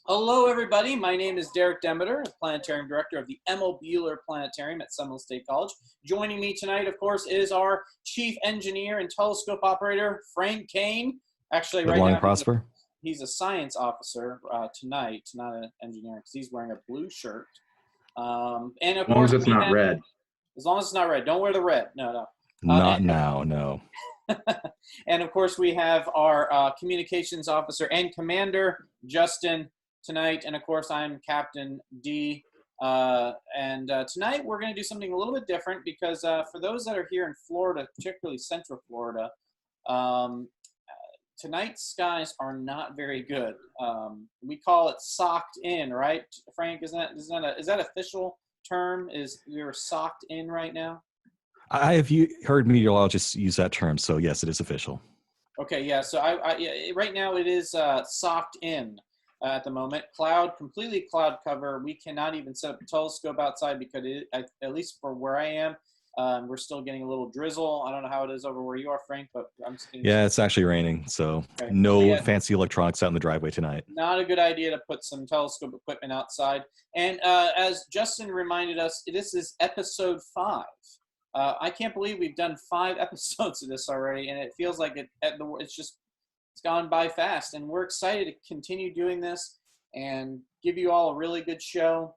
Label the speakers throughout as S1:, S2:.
S1: Hello, everybody. My name is Derek Demeter, Planetarium Director of the Emil Buehler Planetarium at Seminole State College. Joining me tonight, of course, is our Chief Engineer and Telescope Operator, Frank Kane. Actually,
S2: Good
S1: right
S2: morning,
S1: now,
S2: Prosper.
S1: he's a science officer tonight, not an engineer, because he's wearing a blue shirt. And of
S3: As long
S1: course,
S3: as it's not red.
S1: As long as it's not red. Don't wear the red. No.
S2: Not now, no.
S1: And of course, we have our communications officer and commander, Justin, tonight. And of course, I'm Captain D. Tonight we're going to do something a little bit different because for those that are here in Florida, particularly Central Florida, tonight's skies are not very good. We call it socked in, right, Frank? Is that official term? Is we're socked in right now?
S2: Have you heard meteorologists use that term? So yes, it is official.
S1: Okay, yeah. So right now it is socked in at the moment. Completely cloud cover. We cannot even set up a telescope outside because at least for where I am, we're still getting a little drizzle. I don't know how it is over where you are, Frank, but I'm just getting.
S2: Yeah, it's actually raining, so
S1: okay.
S2: no fancy electronics out in the driveway tonight.
S1: Not a good idea to put some telescope equipment outside. And as Justin reminded us, this is episode 5. I can't believe we've done 5 episodes of this already, and it feels like it's gone by fast. And we're excited to continue doing this and give you all a really good show.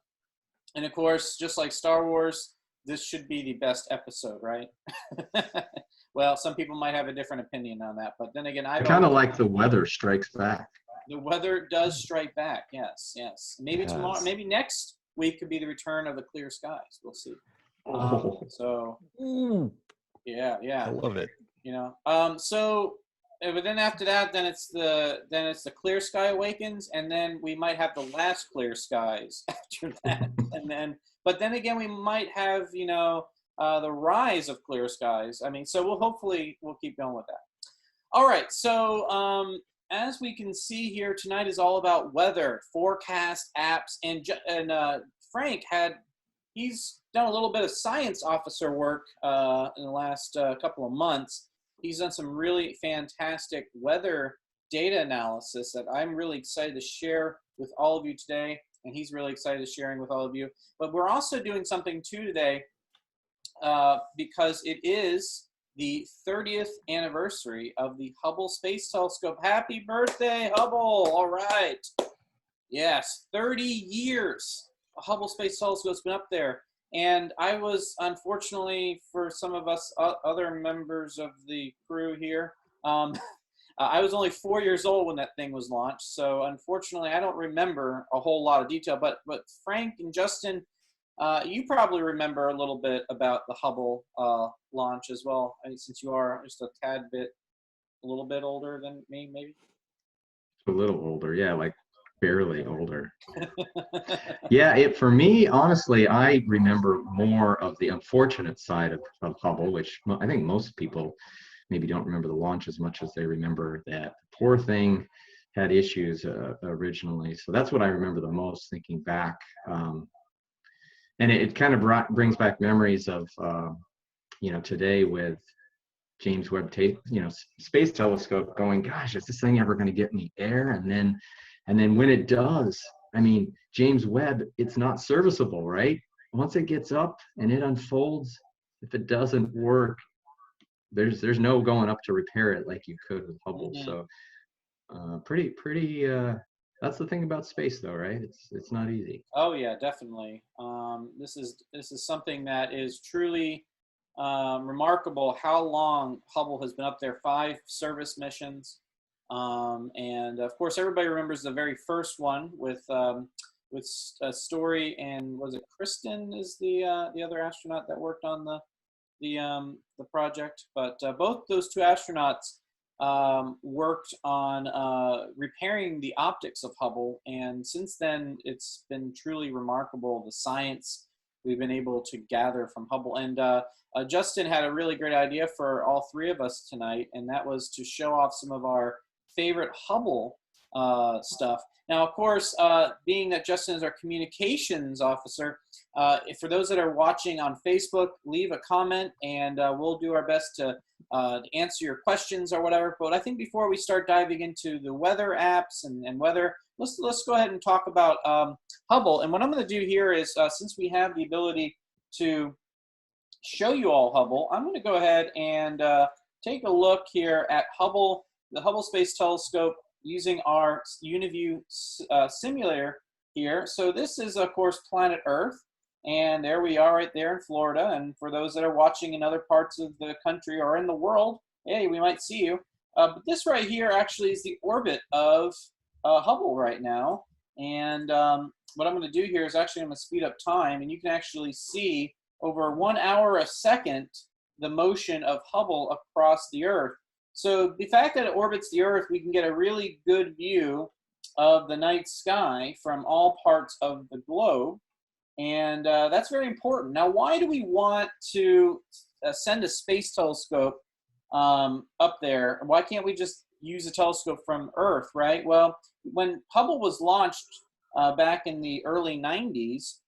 S1: And of course, just like Star Wars, this should be the best episode, right? Well, some people might have a different opinion on that, but then again, I
S3: kind of like the weather strikes back.
S1: The weather does strike back. Yes. Maybe tomorrow, maybe next week could be the return of the clear skies. We'll see. Yeah.
S2: I love it.
S1: But then after that, then it's the clear sky awakens, and then we might have the last clear skies after that, but then again we might have the rise of clear skies. I mean, so we'll keep going with that. All right, so as we can see here, tonight is all about weather, forecast, apps, and Frank he's done a little bit of science officer work in the last couple of months. He's done some really fantastic weather data analysis that I'm really excited to share with all of you today, and he's really excited to sharing with all of you. But we're also doing something too today because it is the 30th anniversary of the Hubble Space Telescope. Happy birthday, Hubble! All right. Yes, 30 years. The Hubble Space Telescope's been up there. And I was, unfortunately, for some of us other members of the crew here, I was only 4 years old when that thing was launched. So, unfortunately, I don't remember a whole lot of detail. But Frank and Justin, you probably remember a little bit about the Hubble launch as well, since you are just a little bit older than me, maybe?
S3: A little older, yeah, like barely older. Yeah, for me, honestly, I remember more of the unfortunate side of Hubble, which I think most people maybe don't remember the launch as much as they remember that the poor thing had issues originally. So that's what I remember the most, thinking back. And it kind of brings back memories of, today with James Webb, Space Telescope going, gosh, is this thing ever going to get in the air? And then when it does, I mean, James Webb, it's not serviceable, right? Once it gets up and it unfolds, if it doesn't work, there's no going up to repair it like you could with Hubble. Mm-hmm. So pretty that's the thing about space, though, right? It's not easy.
S1: Oh yeah, definitely. This is something that is truly remarkable. How long Hubble has been up there? 5 service missions. And of course, everybody remembers the very first one with Story, and was it Kristen is the other astronaut that worked on the project. But both those 2 astronauts worked on repairing the optics of Hubble, and since then it's been truly remarkable, the science we've been able to gather from Hubble. And Justin had a really great idea for all 3 of us tonight, and that was to show off some of our favorite Hubble stuff. Now, of course, being that Justin is our communications officer, for those that are watching on Facebook, leave a comment, and we'll do our best to answer your questions or whatever. But I think before we start diving into the weather apps and weather, let's go ahead and talk about Hubble. And what I'm going to do here is, since we have the ability to show you all Hubble, I'm going to go ahead and take a look here at Hubble, the Hubble Space Telescope, using our UniView simulator here. So this is, of course, planet Earth. And there we are right there in Florida. And for those that are watching in other parts of the country or in the world, hey, we might see you. But this right here actually is the orbit of Hubble right now. And what I'm going to do here is actually I'm going to speed up time. And you can actually see over 1 hour a second the motion of Hubble across the Earth. So the fact that it orbits the Earth, we can get a really good view of the night sky from all parts of the globe. And that's very important. Now, why do we want to send a space telescope up there? Why can't we just use a telescope from Earth, right? Well, when Hubble was launched back in the early 90s,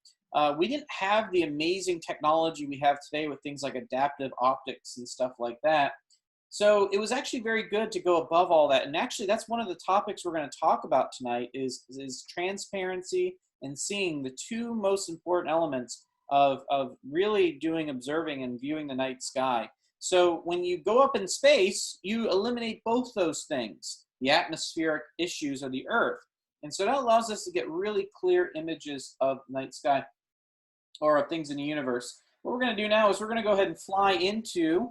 S1: we didn't have the amazing technology we have today with things like adaptive optics and stuff like that. So it was actually very good to go above all that. And actually, that's one of the topics we're going to talk about tonight is transparency and seeing the two most important elements of really doing observing and viewing the night sky. So when you go up in space, you eliminate both those things, the atmospheric issues of the Earth. And so that allows us to get really clear images of the night sky or of things in the universe. What we're going to do now is we're going to go ahead and fly into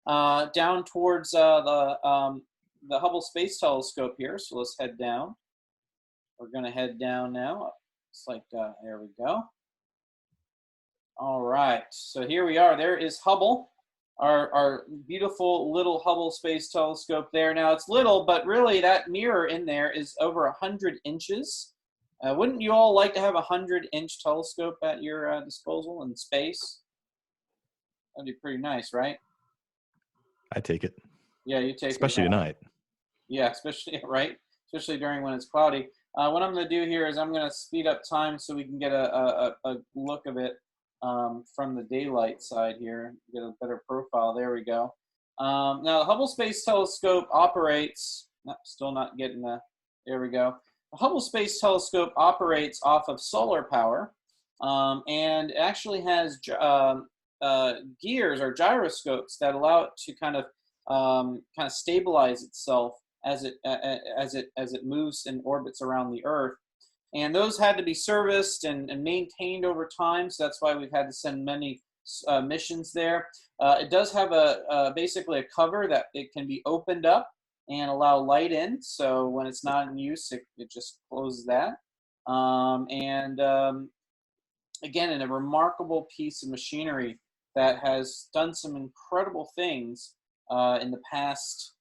S1: down towards the Hubble Space Telescope here. So let's head down. We're going to head down now. It's like, there we go. All right, so here we are. There is Hubble, our beautiful little Hubble Space Telescope there. Now it's little, but really that mirror in there is over 100 inches. Wouldn't you all like to have a 100-inch telescope at your disposal in space? That'd be pretty nice, right?
S2: I take it.
S1: Yeah, you take
S2: especially
S1: it.
S2: Tonight.
S1: Yeah, especially, right? Especially during when it's cloudy. What I'm going to do here is I'm going to speed up time so we can get a look of it from the daylight side here, get a better profile. There we go. Now, the Hubble Space Telescope operates, still not getting there we go. The Hubble Space Telescope operates off of solar power and actually has gears or gyroscopes that allow it to kind of stabilize itself as it moves and orbits around the Earth. And those had to be serviced and maintained over time, so that's why we've had to send many missions there. It does have basically a cover that it can be opened up and allow light in, so when it's not in use, it just closes that. Again, in a remarkable piece of machinery that has done some incredible things in the past,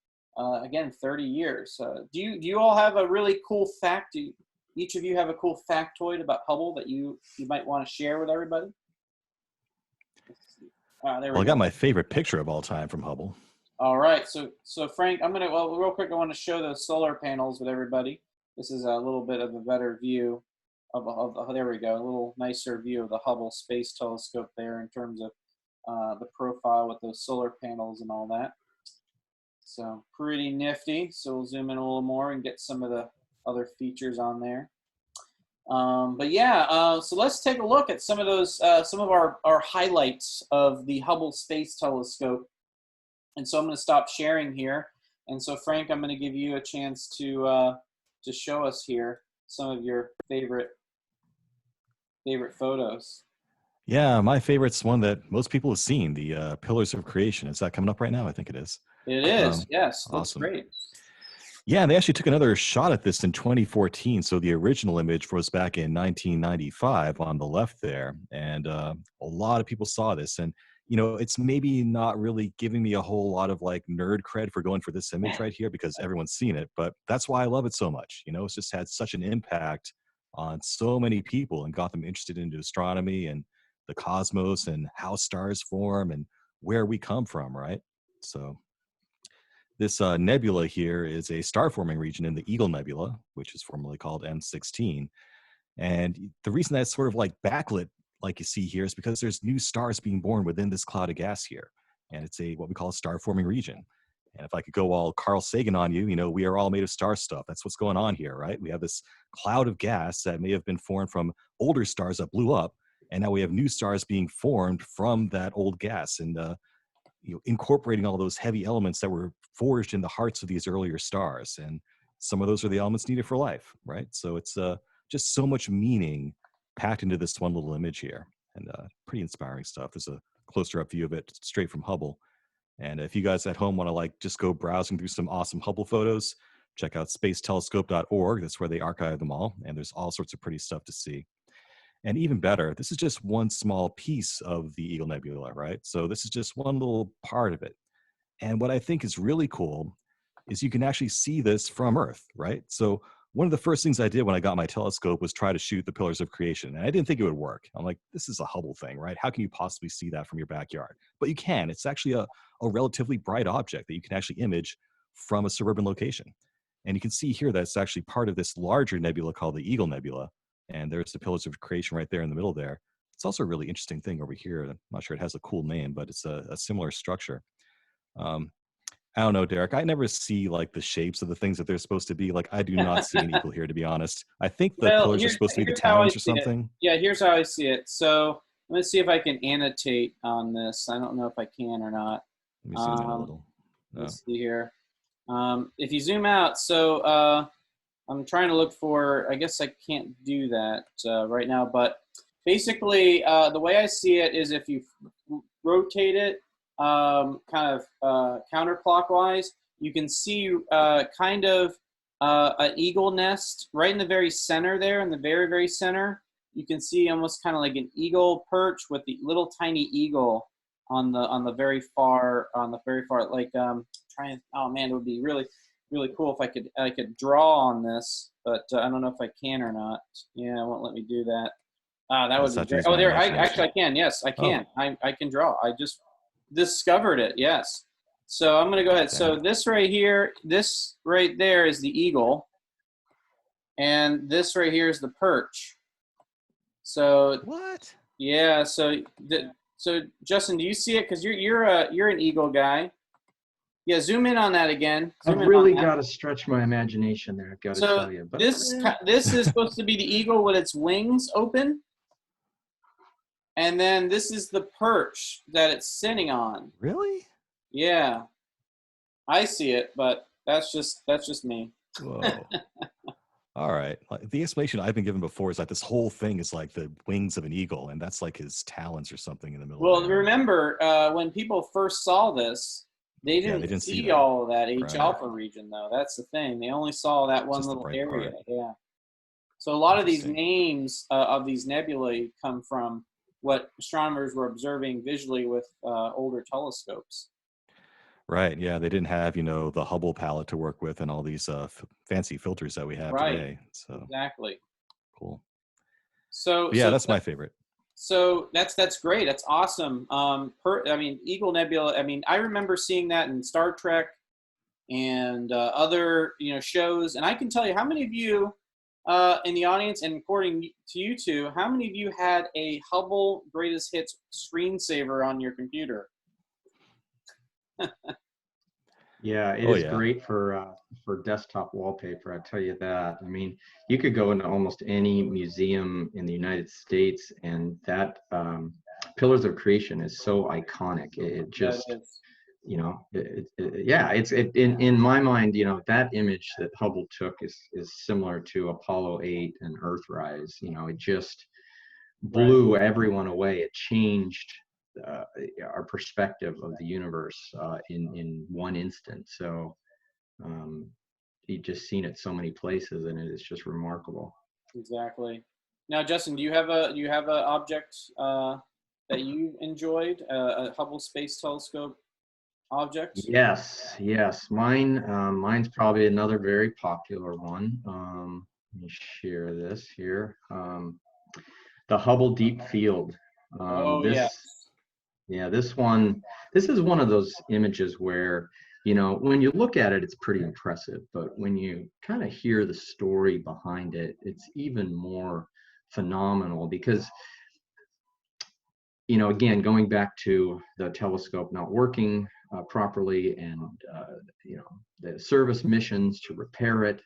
S1: again, 30 years. Do you all have a really cool fact? Do each of you have a cool factoid about Hubble that you might want to share with everybody? There we go.
S2: I got my favorite picture of all time from Hubble.
S1: All right, so Frank, real quick, I want to show those solar panels with everybody. This is a little bit of a better view of there we go, a little nicer view of the Hubble Space Telescope there in terms of the profile with those solar panels and all that. So pretty nifty. So we'll zoom in a little more and get some of the other features on there. But yeah, so let's take a look at some of those, some of our highlights of the Hubble Space Telescope. And so I'm going to stop sharing here. And so Frank, I'm going to give you a chance to show us here some of your favorite photos.
S2: Yeah, my favorite's one that most people have seen, the Pillars of Creation. Is that coming up right now? I think it is.
S1: It is, yes. Looks
S2: Awesome.
S1: great.
S2: Yeah, they actually took another shot at this in 2014. So the original image was back in 1995 on the left there. And a lot of people saw this. And, you know, it's maybe not really giving me a whole lot of like nerd cred for going for this image right here because everyone's seen it. But that's why I love it so much. You know, it's just had such an impact on so many people and got them interested into astronomy and the cosmos and how stars form and where we come from, right? So this nebula here is a star-forming region in the Eagle Nebula, which is formerly called M16. And the reason that's sort of like backlit, like you see here, is because there's new stars being born within this cloud of gas here. And it's what we call a star-forming region. And if I could go all Carl Sagan on you, we are all made of star stuff. That's what's going on here, right? We have this cloud of gas that may have been formed from older stars that blew up. And now we have new stars being formed from that old gas. And incorporating all those heavy elements that were forged in the hearts of these earlier stars. And some of those are the elements needed for life, right? So it's just so much meaning packed into this one little image here, and pretty inspiring stuff. There's a closer up view of it straight from Hubble. And if you guys at home want to just go browsing through some awesome Hubble photos, check out spacetoLescope.org. That's where they archive them all. And there's all sorts of pretty stuff to see. And even better, this is just one small piece of the Eagle Nebula, right? So this is just one little part of it. And what I think is really cool is you can actually see this from Earth, right? So one of the first things I did when I got my telescope was try to shoot the pillars of creation. And I didn't think it would work. I'm like, this is a Hubble thing, right? How can you possibly see that from your backyard? But you can. It's actually a relatively bright object that you can actually image from a suburban location. And you can see here that it's actually part of this larger nebula called the Eagle Nebula. And there's the pillars of creation right there in the middle there. It's also a really interesting thing over here. I'm not sure it has a cool name, but it's a similar structure. I don't know, Derek. I never see the shapes of the things that they're supposed to be. I do not see an eagle here, to be honest. I think the pillars are supposed to be the talons or something.
S1: Yeah, here's how I see it. So let me see if I can annotate on this. I don't know if I can or not.
S2: Let me zoom in a little.
S1: Let's see here. If you zoom out, so I'm trying to look for, I guess I can't do that right now, but basically the way I see it is if you rotate it kind of counterclockwise, you can see kind of an eagle nest right in the very center there, in the very, very center. You can see almost kind of like an eagle perch with the little tiny eagle on the very far, trying, oh man, it would be really cool if I could draw on this, but I don't know if I can or not. Yeah, it won't let me do that. That would be great. Oh, there, I can. Yes, I can. Oh. I can draw. I just discovered it. Yes. So I'm going to go ahead. So this right here, this right there is the eagle, and this right here is the perch. So
S2: what?
S1: Yeah. So Justin, do you see it? Because you're an eagle guy. Yeah, zoom in on that again.
S3: I've really got to stretch my imagination there. I've got to tell you. But
S1: this is supposed to be the eagle with its wings open, and then this is the perch that it's sitting on.
S2: Really?
S1: Yeah, I see it, but that's just me.
S2: Whoa. All right. The explanation I've been given before is that this whole thing is like the wings of an eagle, and that's like his talons or something in the middle.
S1: Well, remember when people first saw this. They didn't see all of that H alpha region, though. That's the thing. They only saw that one little area. Part. Yeah. So a lot of these names of these nebulae come from what astronomers were observing visually with older telescopes.
S2: Right. Yeah. They didn't have, the Hubble palette to work with and all these fancy filters that we have today. So
S1: exactly.
S2: Cool.
S1: So
S2: that's my favorite.
S1: So that's great. That's awesome. Eagle Nebula. I remember seeing that in Star Trek and other shows. And I can tell you how many of you in the audience, and according to you two, how many of you had a Hubble Greatest Hits screensaver on your computer?
S3: Yeah, it is great for desktop wallpaper. I tell you that. You could go into almost any museum in the United States, and that Pillars of Creation is so iconic. It just, it's in my mind, that image that Hubble took is similar to Apollo 8 and Earthrise. It just blew everyone away. It changed our perspective of the universe in one instant. So you've just seen it so many places, and it is just remarkable.
S1: Exactly. Now, Justin, do you have a object that you enjoyed, a Hubble Space Telescope object?
S3: Yes. Mine's probably another very popular one. Let me share this here. The Hubble Deep Field.
S1: Yes.
S3: Yeah, this is one of those images where you know, when you look at it, it's pretty impressive. But when you kind of hear the story behind it, it's even more phenomenal because, you know, again, going back to the telescope not working properly and, you know, the service missions to repair it.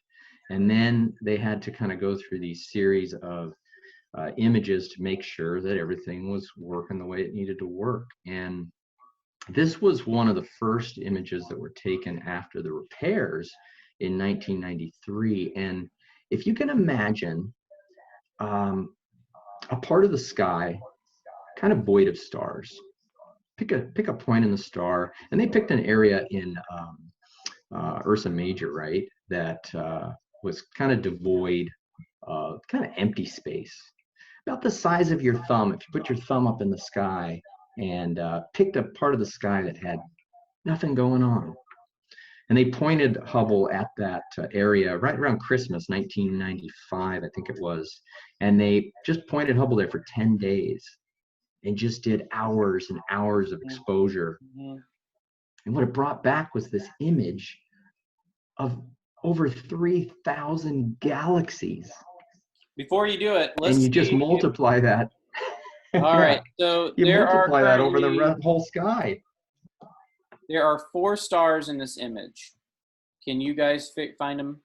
S3: And then they had to kind of go through these series of images to make sure that everything was working the way it needed to work. And this was one of the first images that were taken after the repairs in 1993. And if you can imagine a part of the sky kind of void of stars, pick a point in the star, and they picked an area in Ursa Major, right, that was kind of devoid of kind of empty space, about the size of your thumb. If you put your thumb up in the sky and picked a part of the sky that had nothing going on. And they pointed Hubble at that area right around Christmas, 1995, I think it was. And they just pointed Hubble there for 10 days and just did hours and hours of exposure.
S1: Mm-hmm.
S3: And what it brought back was this image of over 3,000 galaxies.
S1: Before you do it, let's
S3: and you
S1: see.
S3: just multiply that.
S1: All right, so
S3: you
S1: there
S3: multiply
S1: are
S3: that over the whole sky.
S1: There are 4 stars in this image. Can you guys find them?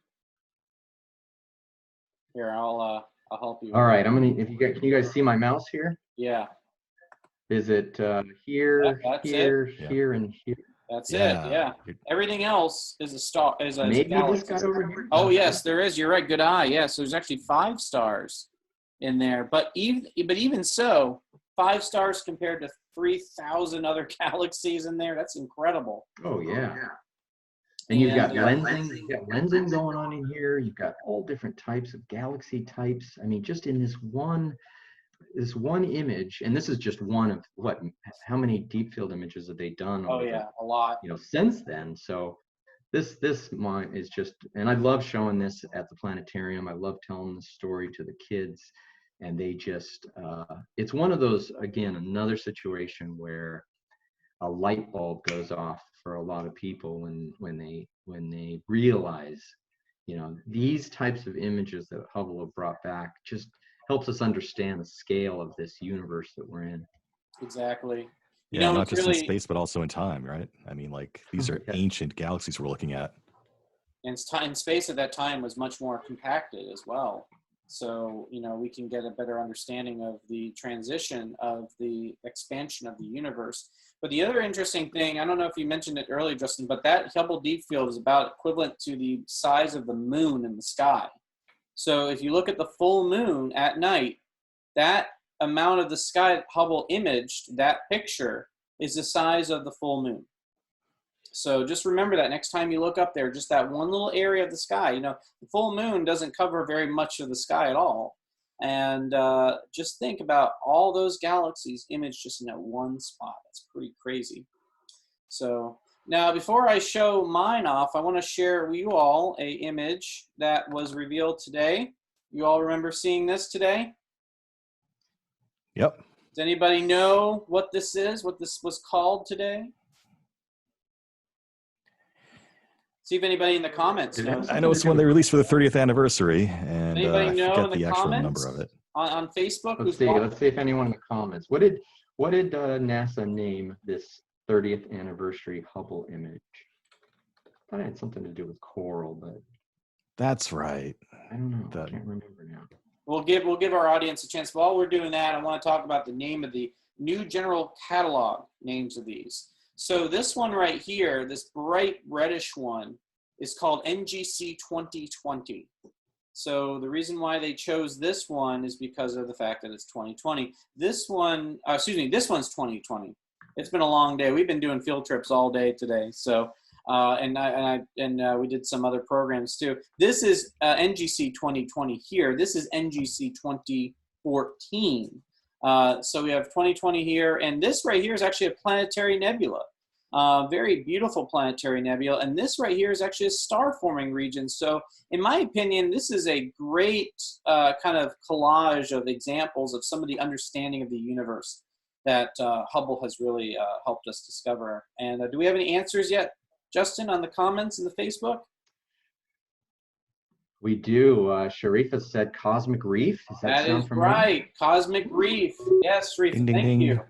S1: Here, I'll help you.
S3: All right, I'm gonna. If you guys, can you guys see my mouse here?
S1: Yeah.
S3: Is it here, here,
S1: it.
S3: here, and here?
S1: That's it. Yeah. Everything else is a star. Is a
S3: Maybe
S1: galaxy.
S3: this guy over here.
S1: Oh yes, there is. You're right. Good eye. Yes, there's actually 5 stars in there. But even so, 5 stars compared to 3,000 other galaxies in there. That's incredible.
S3: Oh yeah. And you've got lensing going on in here. You've got all different types of galaxy types. I mean, just in this one image, and this is just one of how many deep field images have they done?
S1: Oh yeah, a lot.
S3: You know, since then. So this one is just, and I love showing this at the planetarium. I love telling the story to the kids, and they just, it's one of those, again, another situation where a light bulb goes off for a lot of people when they realize, you know, these types of images that Hubble have brought back just helps us understand the scale of this universe that we're in.
S1: Exactly.
S2: Yeah, not just in space, but also in time, right? I mean, like, these are ancient galaxies we're looking at.
S1: And space at that time was much more compacted as well. So, you know, we can get a better understanding of the transition of the expansion of the universe. But the other interesting thing, I don't know if you mentioned it earlier, Justin, but that Hubble Deep Field is about equivalent to the size of the moon in the sky. So if you look at the full moon at night, that amount of the sky that Hubble imaged, that picture, is the size of the full moon. So just remember that next time you look up there, just that one little area of the sky. You know, the full moon doesn't cover very much of the sky at all. And just think about all those galaxies imaged just in that one spot. That's pretty crazy. So now, before I show mine off, I want to share with you all an image that was revealed today. You all remember seeing this today?
S2: Yep.
S1: Does anybody know what this is, what this was called today? See if anybody in the comments knows.
S2: I know it's one they released for the 30th anniversary, and
S1: anybody
S2: I
S1: know
S2: forget
S1: in the
S2: the actual
S1: comments
S2: number of it.
S1: On Facebook?
S3: Let's see if anyone in the comments. What did NASA name this 30th anniversary Hubble image? I thought it had something to do with coral, but
S2: that's right.
S3: I don't know. I can't remember now.
S1: We'll give our audience a chance. While we're doing that, I want to talk about the name of the new general catalog names of these. So this one right here, this bright reddish one, is called NGC 2020. So the reason why they chose this one is because of the fact that it's 2020. This one, this one's 2020. It's been a long day. We've been doing field trips all day today. So, we did some other programs too. This is NGC 2020 here. This is NGC 2014. So we have 2020 here, and this right here is actually a planetary nebula. Very beautiful planetary nebula, and this right here is actually a star-forming region. So in my opinion, this is a great kind of collage of examples of some of the understanding of the universe that Hubble has really helped us discover. And do we have any answers yet? Justin, on the comments in the Facebook?
S3: We do. Sharifa said Cosmic Reef. Does that
S1: That is
S3: sound familiar?
S1: right. Cosmic Reef. Yes, Reef.
S2: Ding, ding,
S1: Thank
S2: ding.
S1: you.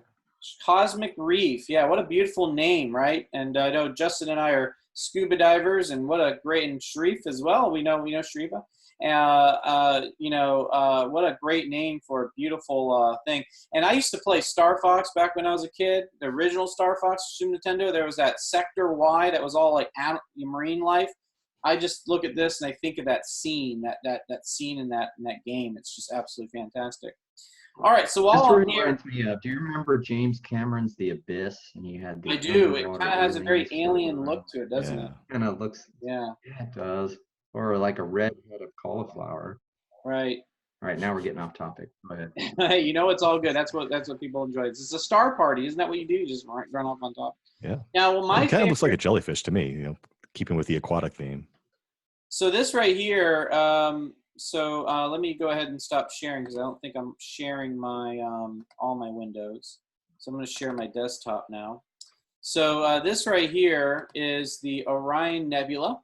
S1: Cosmic Reef. Yeah, what a beautiful name, right? And I know Justin and I are scuba divers, and what a great, and Sharif as well. We know Sharifa. What a great name for a beautiful thing. And I used to play Star Fox back when I was a kid. The original Star Fox Super Nintendo. There was that Sector Y that was all like marine life. I just look at this and I think of that scene, that scene in that game. It's just absolutely fantastic. All right, so while
S3: This
S1: I'm here,
S3: reminds me of, do you remember James Cameron's The Abyss? And you had the
S1: I do. It
S3: underwater
S1: kind of has a very
S3: aliens that
S1: alien
S3: were,
S1: look to it, doesn't it?
S3: kind of looks,
S1: Yeah,
S3: yeah, it does. Or like a red head of cauliflower.
S1: right.
S3: All right, now we're getting off topic. Go ahead.
S1: Hey, it's all good. That's what people enjoy. It's a star party, isn't that what you do? You just run off on top.
S2: Yeah.
S1: Now, well, my
S2: It kind of looks like a
S1: favorite.
S2: jellyfish to me, keeping with the aquatic theme.
S1: So this right here. Let me go ahead and stop sharing because I don't think I'm sharing my all my windows. So I'm going to share my desktop now. So this right here is the Orion Nebula.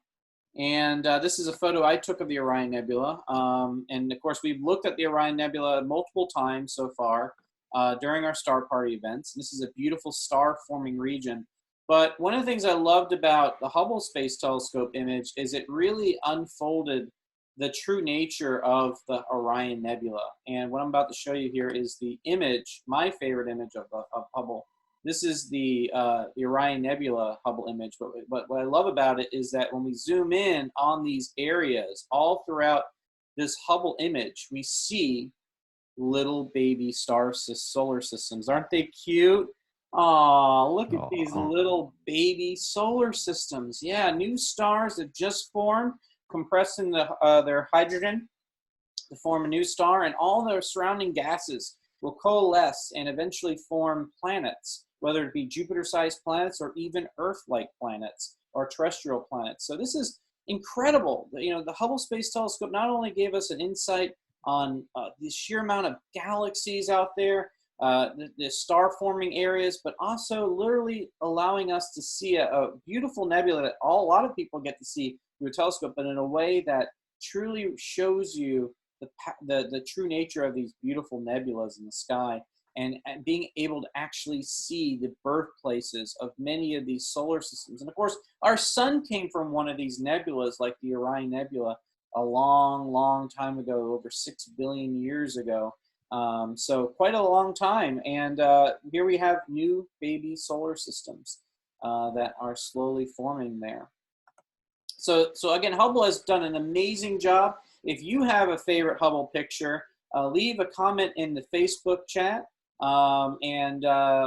S1: And this is a photo I took of the Orion Nebula. And of course, we've looked at the Orion Nebula multiple times so far during our star party events. This is a beautiful star-forming region. But one of the things I loved about the Hubble Space Telescope image is it really unfolded the true nature of the Orion Nebula. And what I'm about to show you here is the image, my favorite image of Hubble. This is the Orion Nebula Hubble image. But what I love about it is that when we zoom in on these areas all throughout this Hubble image, we see little baby solar systems. Aren't they cute? Oh, look at these little baby solar systems. Yeah, new stars that just formed, compressing their hydrogen to form a new star, and all their surrounding gases will coalesce and eventually form planets, whether it be Jupiter-sized planets or even Earth-like planets or terrestrial planets. So this is incredible. The Hubble Space Telescope not only gave us an insight on the sheer amount of galaxies out there, the star-forming areas, but also literally allowing us to see a beautiful nebula that a lot of people get to see through a telescope, but in a way that truly shows you the true nature of these beautiful nebulas in the sky, and being able to actually see the birthplaces of many of these solar systems. And of course, our sun came from one of these nebulas, like the Orion Nebula, a long, long time ago, over 6 billion years ago. So quite a long time. And here we have new baby solar systems that are slowly forming there. So again, Hubble has done an amazing job. If you have a favorite Hubble picture, leave a comment in the Facebook chat, and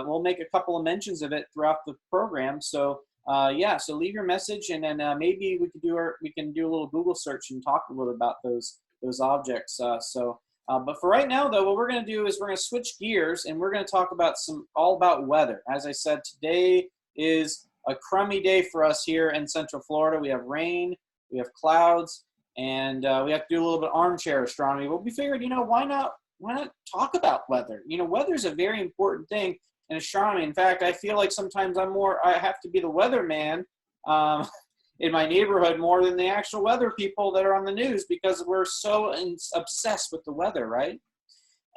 S1: we'll make a couple of mentions of it throughout the program. So so leave your message, and then maybe we can do a little Google search and talk a little about those objects. But for right now, though, what we're going to do is we're going to switch gears, and we're going to talk about all about weather. As I said, today is a crummy day for us here in Central Florida. We have rain, we have clouds, and we have to do a little bit of armchair astronomy. But we figured, why not talk about weather? Weather is a very important thing in astronomy. In fact, I feel like sometimes I have to be the weatherman in my neighborhood more than the actual weather people that are on the news, because we're so obsessed with the weather, right?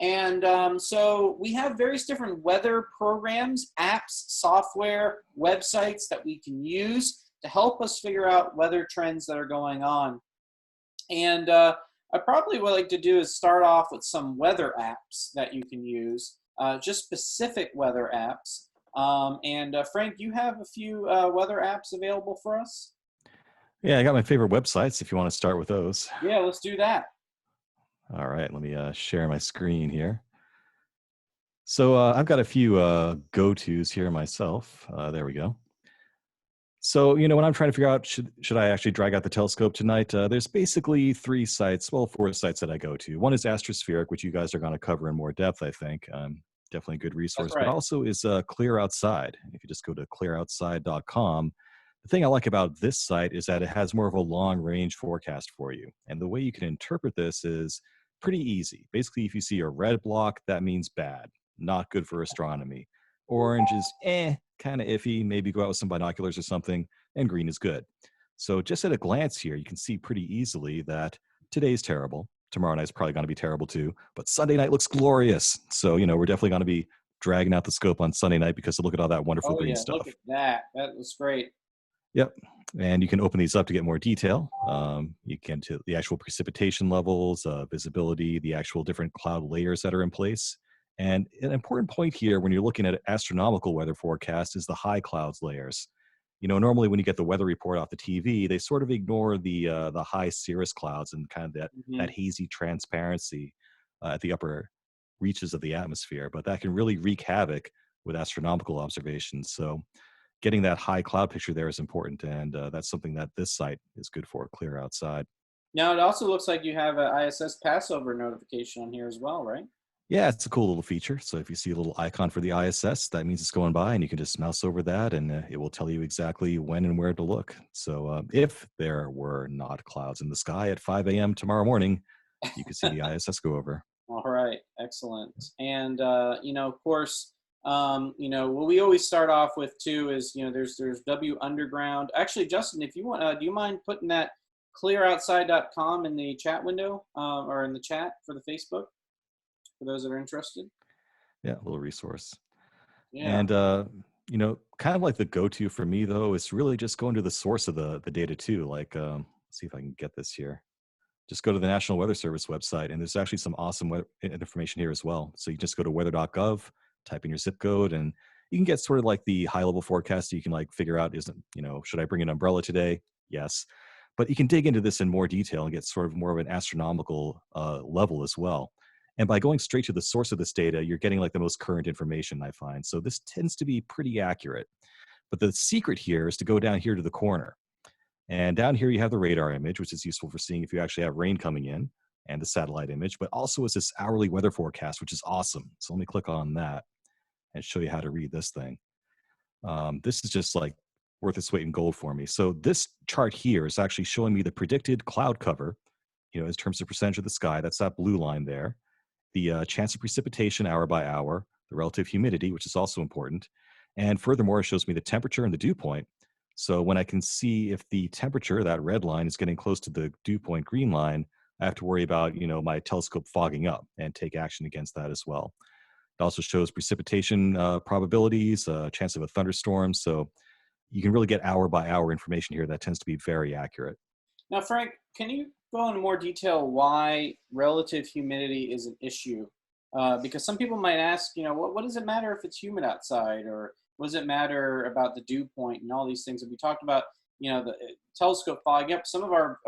S1: And so we have various different weather programs, apps, software, websites that we can use to help us figure out weather trends that are going on. And I probably would like to do is start off with some weather apps that you can use, just specific weather apps. And Frank, you have a few weather apps available for us?
S2: Yeah, I got my favorite websites if you want to start with those.
S1: Yeah, let's do that.
S2: All right, let me share my screen here. So I've got a few go-tos here myself. There we go. So, when I'm trying to figure out, should I actually drag out the telescope tonight? There's basically 4 sites that I go to. One is Astrospheric, which you guys are going to cover in more depth, I think. Definitely a good resource.
S1: That's right.
S2: But also is Clear Outside. If you just go to clearoutside.com, the thing I like about this site is that it has more of a long-range forecast for you. And the way you can interpret this is pretty easy. Basically, if you see a red block, that means bad, not good for astronomy. Orange is kind of iffy, maybe go out with some binoculars or something. and green is good. So just at a glance here, you can see pretty easily that today's terrible. Tomorrow night's probably going to be terrible too, but Sunday night looks glorious. So, we're definitely going to be dragging out the scope on Sunday night because look at all that wonderful
S1: Oh
S2: green
S1: yeah, look
S2: stuff.
S1: at that. That was great.
S2: Yep. And you can open these up to get more detail. You can to the actual precipitation levels, visibility, the actual different cloud layers that are in place. And an important point here when you're looking at astronomical weather forecast is the high clouds layers. Normally when you get the weather report off the TV, they sort of ignore the high cirrus clouds and kind of that
S1: Hmm.
S2: hazy transparency at the upper reaches of the atmosphere. But that can really wreak havoc with astronomical observations. So getting that high cloud picture there is important, and that's something that this site is good for, clear outside.
S1: Now it also looks like you have an ISS Passover notification on here as well, right?
S2: Yeah, it's a cool little feature. So if you see a little icon for the ISS, that means it's going by, and you can just mouse over that, and it will tell you exactly when and where to look. So if there were not clouds in the sky at 5 a.m. tomorrow morning, you could see the ISS go over.
S1: All right, excellent. And of course, what we always start off with too is there's W Underground. Actually, Justin, if you want, do you mind putting that clearoutside.com in the chat window or in the chat for the Facebook for those that are interested?
S2: Yeah, a little resource.
S1: Yeah.
S2: And kind of like the go-to for me though is really just going to the source of the data too. Like, see if I can get this here. Just go to the National Weather Service website, and there's actually some awesome information here as well. So you just go to weather.gov, type in your zip code, and you can get sort of like the high-level forecast. You can like figure out, should I bring an umbrella today? Yes. But you can dig into this in more detail and get sort of more of an astronomical level as well. And by going straight to the source of this data, you're getting like the most current information, I find. So this tends to be pretty accurate. But the secret here is to go down here to the corner. And down here, you have the radar image, which is useful for seeing if you actually have rain coming in, and the satellite image, but also is this hourly weather forecast, which is awesome. So let me click on that and show you how to read this thing. This is just like worth its weight in gold for me. So this chart here is actually showing me the predicted cloud cover, in terms of percentage of the sky. That's that blue line there. The chance of precipitation hour by hour, the relative humidity, which is also important. And furthermore, it shows me the temperature and the dew point. So when I can see if the temperature, that red line, is getting close to the dew point green line, I have to worry about, my telescope fogging up and take action against that as well. It also shows precipitation probabilities, chance of a thunderstorm. So you can really get hour by hour information here that tends to be very accurate.
S1: Now, Frank, can you go into more detail why relative humidity is an issue? Because some people might ask, what does it matter if it's humid outside, or what does it matter about the dew point and all these things? And we talked about, the telescope fogging up. Some of our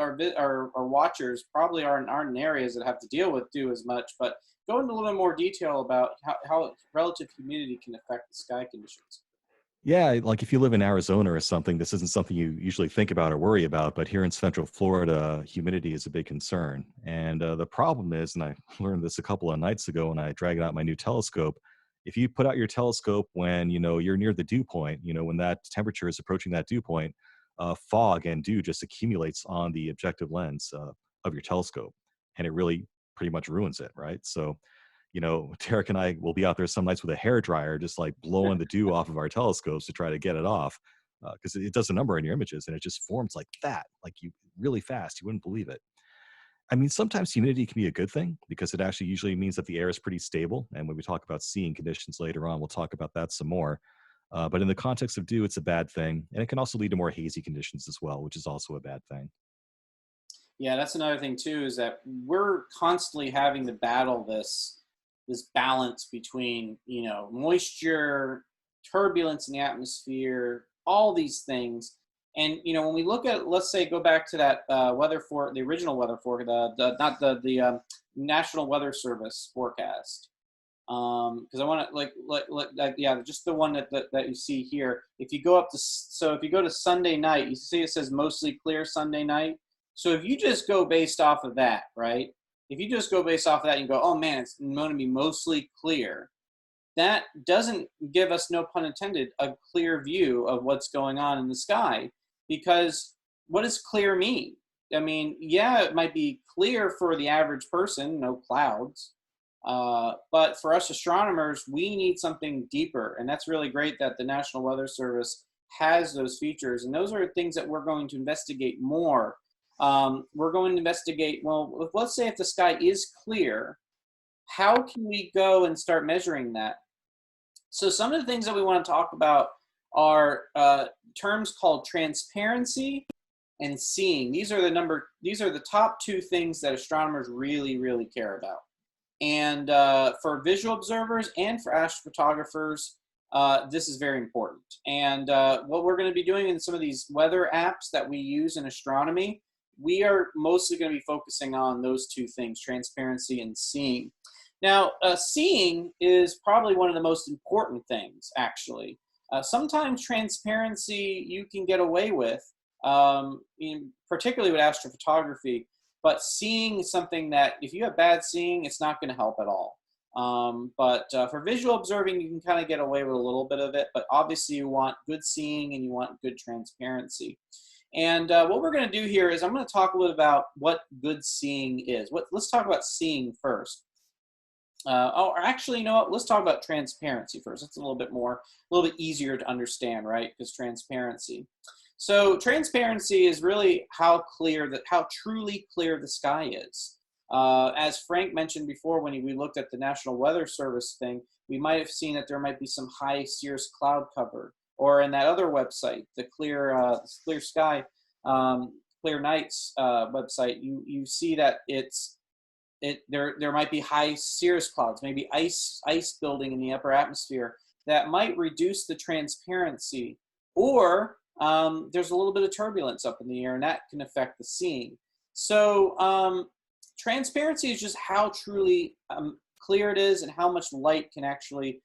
S1: watchers probably aren't in areas that have to deal with dew as much, but go into a little bit more detail about how relative humidity can affect the sky conditions.
S2: Yeah, like if you live in Arizona or something, this isn't something you usually think about or worry about. But here in Central Florida, humidity is a big concern. And the problem is, and I learned this a couple of nights ago when I dragged out my new telescope, if you put out your telescope when you're near the dew point, when that temperature is approaching that dew point, fog and dew just accumulates on the objective lens of your telescope, and it really pretty much ruins it, right? So Derek and I will be out there some nights with a hair dryer, just like blowing the dew off of our telescopes to try to get it off, because it does a number on your images and it just forms like that, like you really fast. You wouldn't believe it. I mean, sometimes humidity can be a good thing because it actually usually means that the air is pretty stable. And when we talk about seeing conditions later on, we'll talk about that some more. But in the context of dew, it's a bad thing. And it can also lead to more hazy conditions as well, which is also a bad thing.
S1: Yeah, that's another thing too, is that we're constantly having to battle this balance between moisture, turbulence in the atmosphere, all these things. And when we look at, let's say, go back to that the original weather forecast, not the National Weather Service forecast, because I want to yeah, just the one that you see here. If you go if you go to Sunday night, you see it says mostly clear Sunday night. So if you just go based off of that, right? If you just go based off of that and go, oh man, it's going to be mostly clear, that doesn't give us, no pun intended, a clear view of what's going on in the sky. Because what does clear mean? I mean, yeah, it might be clear for the average person, no clouds. But for us astronomers, we need something deeper. And that's really great that the National Weather Service has those features, and those are things that we're going to investigate more. We're going to investigate, well, let's say if the sky is clear, how can we go and start measuring that? So some of the things that we want to talk about are terms called transparency and seeing. These are the top two things that astronomers really, really care about. And for visual observers and for astrophotographers, this is very important. And what we're going to be doing in some of these weather apps that we use in astronomy, we are mostly going to be focusing on those two things, transparency and seeing. Now, seeing is probably one of the most important things, actually. Sometimes transparency you can get away with, particularly with astrophotography, but seeing is something that if you have bad seeing, it's not going to help at all. But for visual observing, you can kind of get away with a little bit of it, but obviously you want good seeing and you want good transparency. And what we're going to do here is I'm going to talk a little about what good seeing is. Let's talk about seeing first. Or actually, you know what? Let's talk about transparency first. It's a little bit easier to understand, right? Because transparency. So transparency is really how truly clear the sky is. As Frank mentioned before, when we looked at the National Weather Service thing, we might have seen that there might be some high cirrus cloud cover, or in that other website, the Clear Sky, Clear Nights website, you see that there might be high cirrus clouds, maybe ice building in the upper atmosphere that might reduce the transparency, or there's a little bit of turbulence up in the air, and that can affect the seeing. So transparency is just how truly clear it is and how much light can actually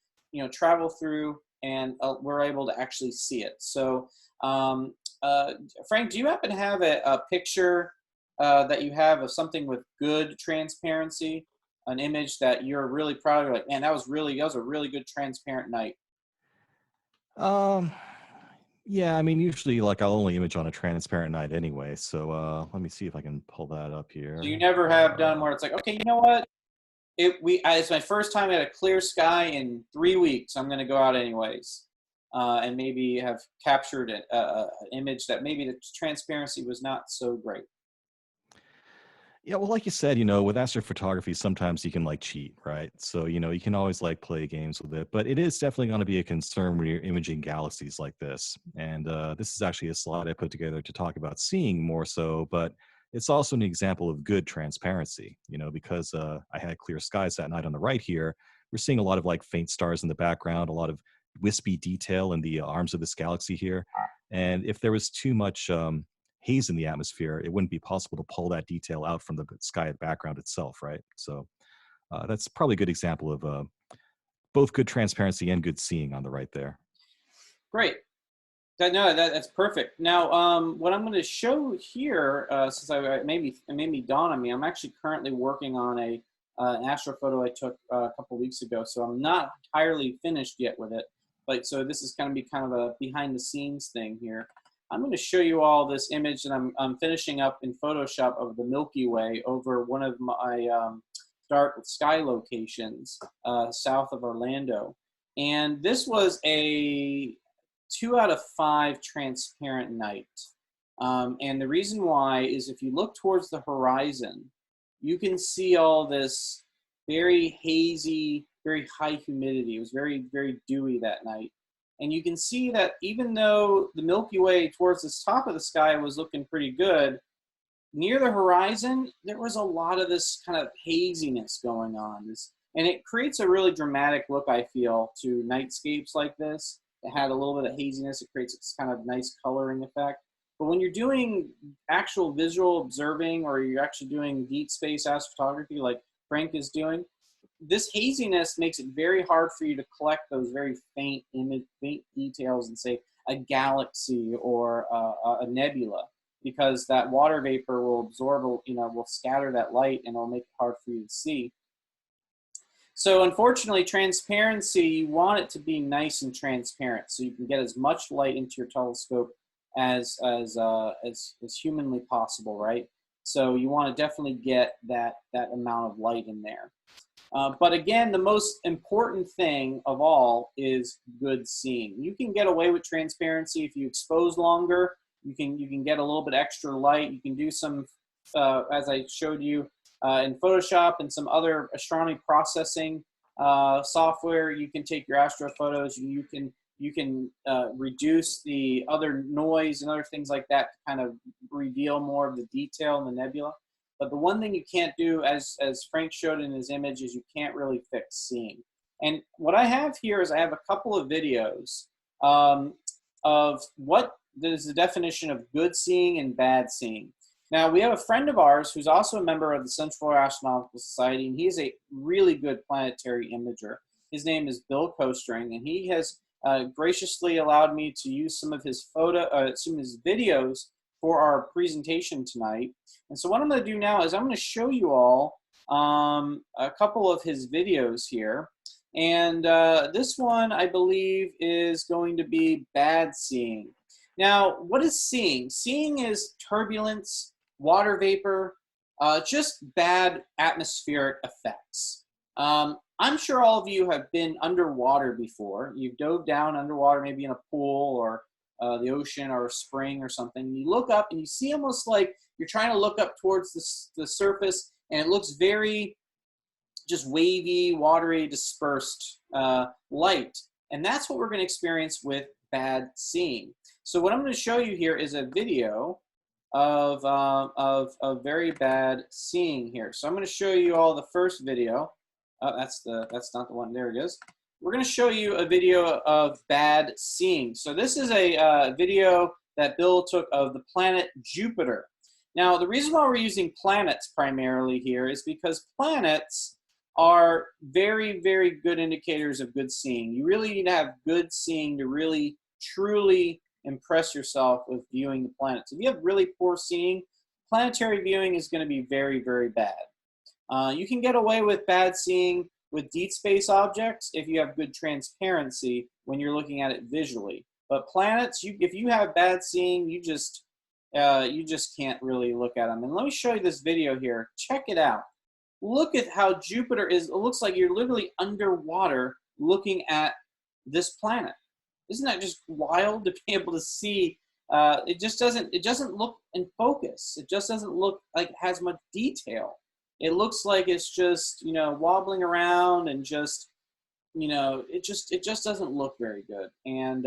S1: travel through, and we're able to actually see it. So Frank, do you happen to have a picture that you have of something with good transparency, an image that you're really proud of? You're like, man, that was a really good transparent night.
S2: Yeah, I mean, usually like I'll only image on a transparent night anyway. So let me see if I can pull that up here.
S1: So you never have done where it's like, okay, you know what? It's my first time at a clear sky in 3 weeks. I'm going to go out anyways, and maybe have captured an image that maybe the transparency was not so great.
S2: Yeah, well, like you said, with astrophotography, sometimes you can like cheat, right? So, you can always like play games with it, but it is definitely going to be a concern when you're imaging galaxies like this. And this is actually a slide I put together to talk about seeing more so, but it's also an example of good transparency, because I had clear skies that night on the right here. We're seeing a lot of like faint stars in the background, a lot of wispy detail in the arms of this galaxy here. And if there was too much haze in the atmosphere, it wouldn't be possible to pull that detail out from the sky background itself, right? So that's probably a good example of both good transparency and good seeing on the right there.
S1: Great. That's perfect. Now, what I'm going to show here, since it made me dawn on me, I'm actually currently working on an astrophoto I took a couple weeks ago, so I'm not entirely finished yet with it. But so this is going to be kind of a behind the scenes thing here. I'm going to show you all this image that I'm finishing up in Photoshop of the Milky Way over one of my dark sky locations south of Orlando. And this was a 2 out of 5 transparent night. And the reason why is if you look towards the horizon, you can see all this very hazy, very high humidity. It was very, very dewy that night. And you can see that even though the Milky Way towards the top of the sky was looking pretty good, near the horizon, there was a lot of this kind of haziness going on. And it creates a really dramatic look, I feel, to nightscapes like this. It had a little bit of haziness. It creates this kind of nice coloring effect. But when you're doing actual visual observing, or you're actually doing deep space astrophotography like Frank is doing, this haziness makes it very hard for you to collect those very faint details and say a galaxy or a nebula, because that water vapor will absorb, will scatter that light, and it'll make it hard for you to see. So unfortunately, transparency, you want it to be nice and transparent so you can get as much light into your telescope as humanly possible, right? So you want to definitely get that amount of light in there. But again, the most important thing of all is good seeing. You can get away with transparency if you expose longer. You can get a little bit extra light. You can do some, as I showed you in Photoshop and some other astronomy processing software. You can take your astrophotos. You can reduce the other noise and other things like that to kind of reveal more of the detail in the nebula. But the one thing you can't do, as Frank showed in his image, is you can't really fix seeing. And what I have here is I have a couple of videos of what is the definition of good seeing and bad seeing. Now, we have a friend of ours who's also a member of the Central Florida Astronomical Society, and he's a really good planetary imager. His name is Bill Kostring, and he has graciously allowed me to use some of his videos for our presentation tonight. And so what I'm going to do now is I'm going to show you all a couple of his videos here. And this one, I believe, is going to be bad seeing. Now, what is seeing? Seeing is turbulence, water vapor, just bad atmospheric effects. I'm sure all of you have been underwater before. You've dove down underwater, maybe in a pool or the ocean or a spring or something. You look up and you see almost like you're trying to look up towards the surface, and it looks very just wavy, watery, dispersed light. And that's what we're going to experience with bad seeing. So what I'm going to show you here is a video of very bad seeing here. So I'm going to show you all the first video. Oh, that's not the one. There it is. We're going to show you a video of bad seeing. So this is a video that Bill took of the planet Jupiter. Now, the reason why we're using planets primarily here is because planets are very, very good indicators of good seeing. You really need to have good seeing to really, truly impress yourself with viewing the planets. If you have really poor seeing, planetary viewing is going to be very, very bad. You can get away with bad seeing with deep space objects if you have good transparency when you're looking at it visually. But planets, if you have bad seeing, you just can't really look at them. And let me show you this video here. Check it out. Look at how Jupiter is. It looks like you're literally underwater looking at this planet. Isn't that just wild to be able to see? It doesn't look in focus. It just doesn't look like it has much detail. It looks like it's just, wobbling around and just, it just doesn't look very good. And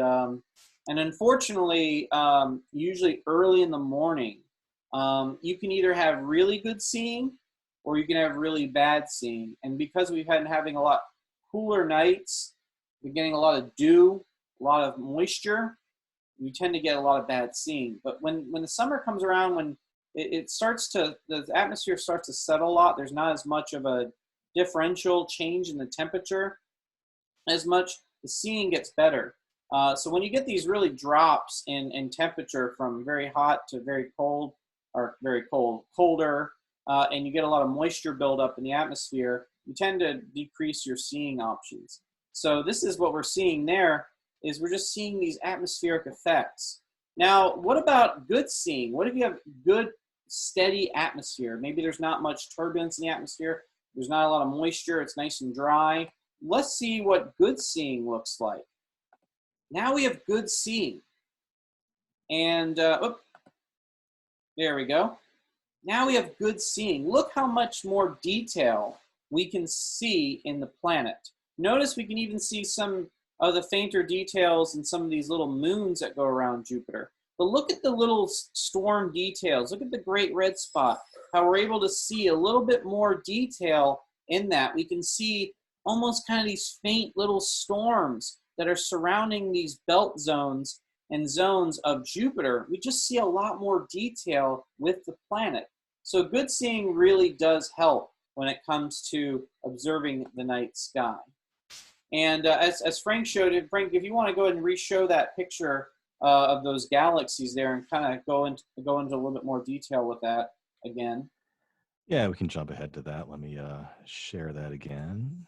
S1: unfortunately, usually early in the morning, you can either have really good seeing or you can have really bad seeing. And because we've been having a lot cooler nights, we're getting a lot of dew, a lot of moisture, you tend to get a lot of bad seeing. But when the summer comes around, when the atmosphere starts to settle a lot, there's not as much of a differential change in the temperature as much, the seeing gets better. So when you get these really drops in temperature from very hot to very cold, or very colder, and you get a lot of moisture buildup in the atmosphere, you tend to decrease your seeing options. So this is what we're seeing there, is we're just seeing these atmospheric effects. Now, what about good seeing? What if you have good, steady atmosphere? Maybe there's not much turbulence in the atmosphere. There's not a lot of moisture. It's nice and dry. Let's see what good seeing looks like. Now we have good seeing. And, there we go. Now we have good seeing. Look how much more detail we can see in the planet. Notice we can even see some of the fainter details in some of these little moons that go around Jupiter. But look at the little storm details. Look at the great red spot, how we're able to see a little bit more detail in that. We can see almost kind of these faint little storms that are surrounding these belt zones and zones of Jupiter. We just see a lot more detail with the planet. So good seeing really does help when it comes to observing the night sky. And as Frank showed it, Frank, if you want to go ahead and re-show that picture of those galaxies there and kind of go into a little bit more detail with that again.
S2: Yeah, we can jump ahead to that. Let me share that again.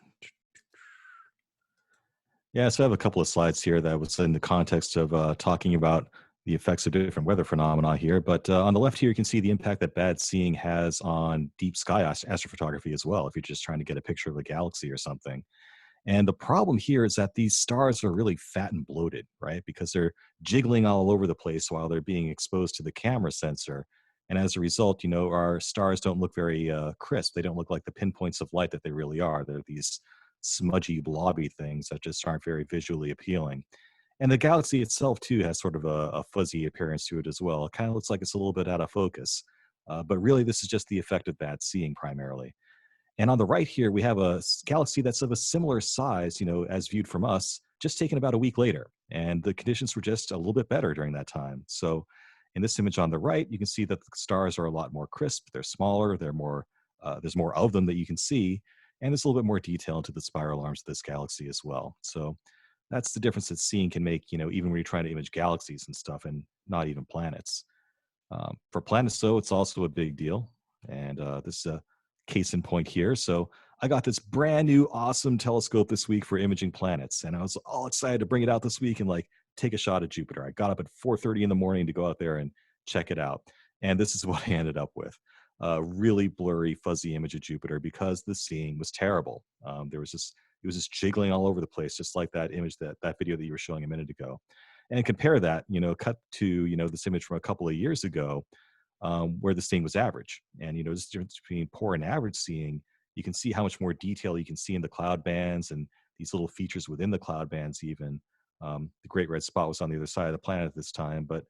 S2: Yeah, so I have a couple of slides here that was in the context of talking about the effects of different weather phenomena here. But on the left here, you can see the impact that bad seeing has on deep sky astrophotography as well, if you're just trying to get a picture of a galaxy or something. And the problem here is that these stars are really fat and bloated, right? Because they're jiggling all over the place while they're being exposed to the camera sensor. And as a result, our stars don't look very crisp. They don't look like the pinpoints of light that they really are. They're these smudgy, blobby things that just aren't very visually appealing. And the galaxy itself, too, has sort of a fuzzy appearance to it as well. It kind of looks like it's a little bit out of focus. But really, this is just the effect of bad seeing primarily. And on the right here, we have a galaxy that's of a similar size, as viewed from us, just taken about a week later. And the conditions were just a little bit better during that time. So in this image on the right, you can see that the stars are a lot more crisp. They're smaller. There's more of them that you can see. And there's a little bit more detail into the spiral arms of this galaxy as well. So that's the difference that seeing can make, even when you're trying to image galaxies and stuff and not even planets. For planets, though, it's also a big deal. And this is a case in point here. So I got this brand new awesome telescope this week for imaging planets. And I was all excited to bring it out this week and take a shot at Jupiter. I got up at 4:30 in the morning to go out there and check it out. And this is what I ended up with. A really blurry, fuzzy image of Jupiter because the seeing was terrible. It was just jiggling all over the place, just like that image, that video that you were showing a minute ago. And compare that, cut to, this image from a couple of years ago, where the seeing was average. And, this difference between poor and average seeing, you can see how much more detail you can see in the cloud bands and these little features within the cloud bands even. The Great Red Spot was on the other side of the planet at this time, but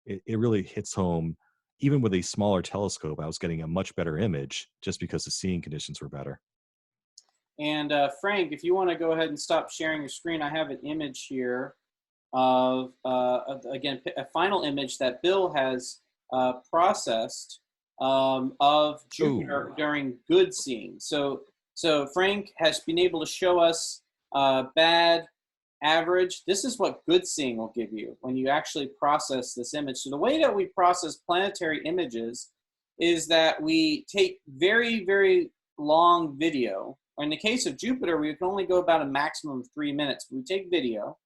S2: it really hits home. Even with a smaller telescope, I was getting a much better image just because the seeing conditions were better.
S1: And Frank, if you want to go ahead and stop sharing your screen, I have an image here of again, a final image that Bill has processed of Jupiter during good seeing. So Frank has been able to show us bad, average. This is what good seeing will give you when you actually process this image. So the way that we process planetary images is that we take very, very long video. Or in the case of Jupiter, we can only go about a maximum of 3 minutes. We take video,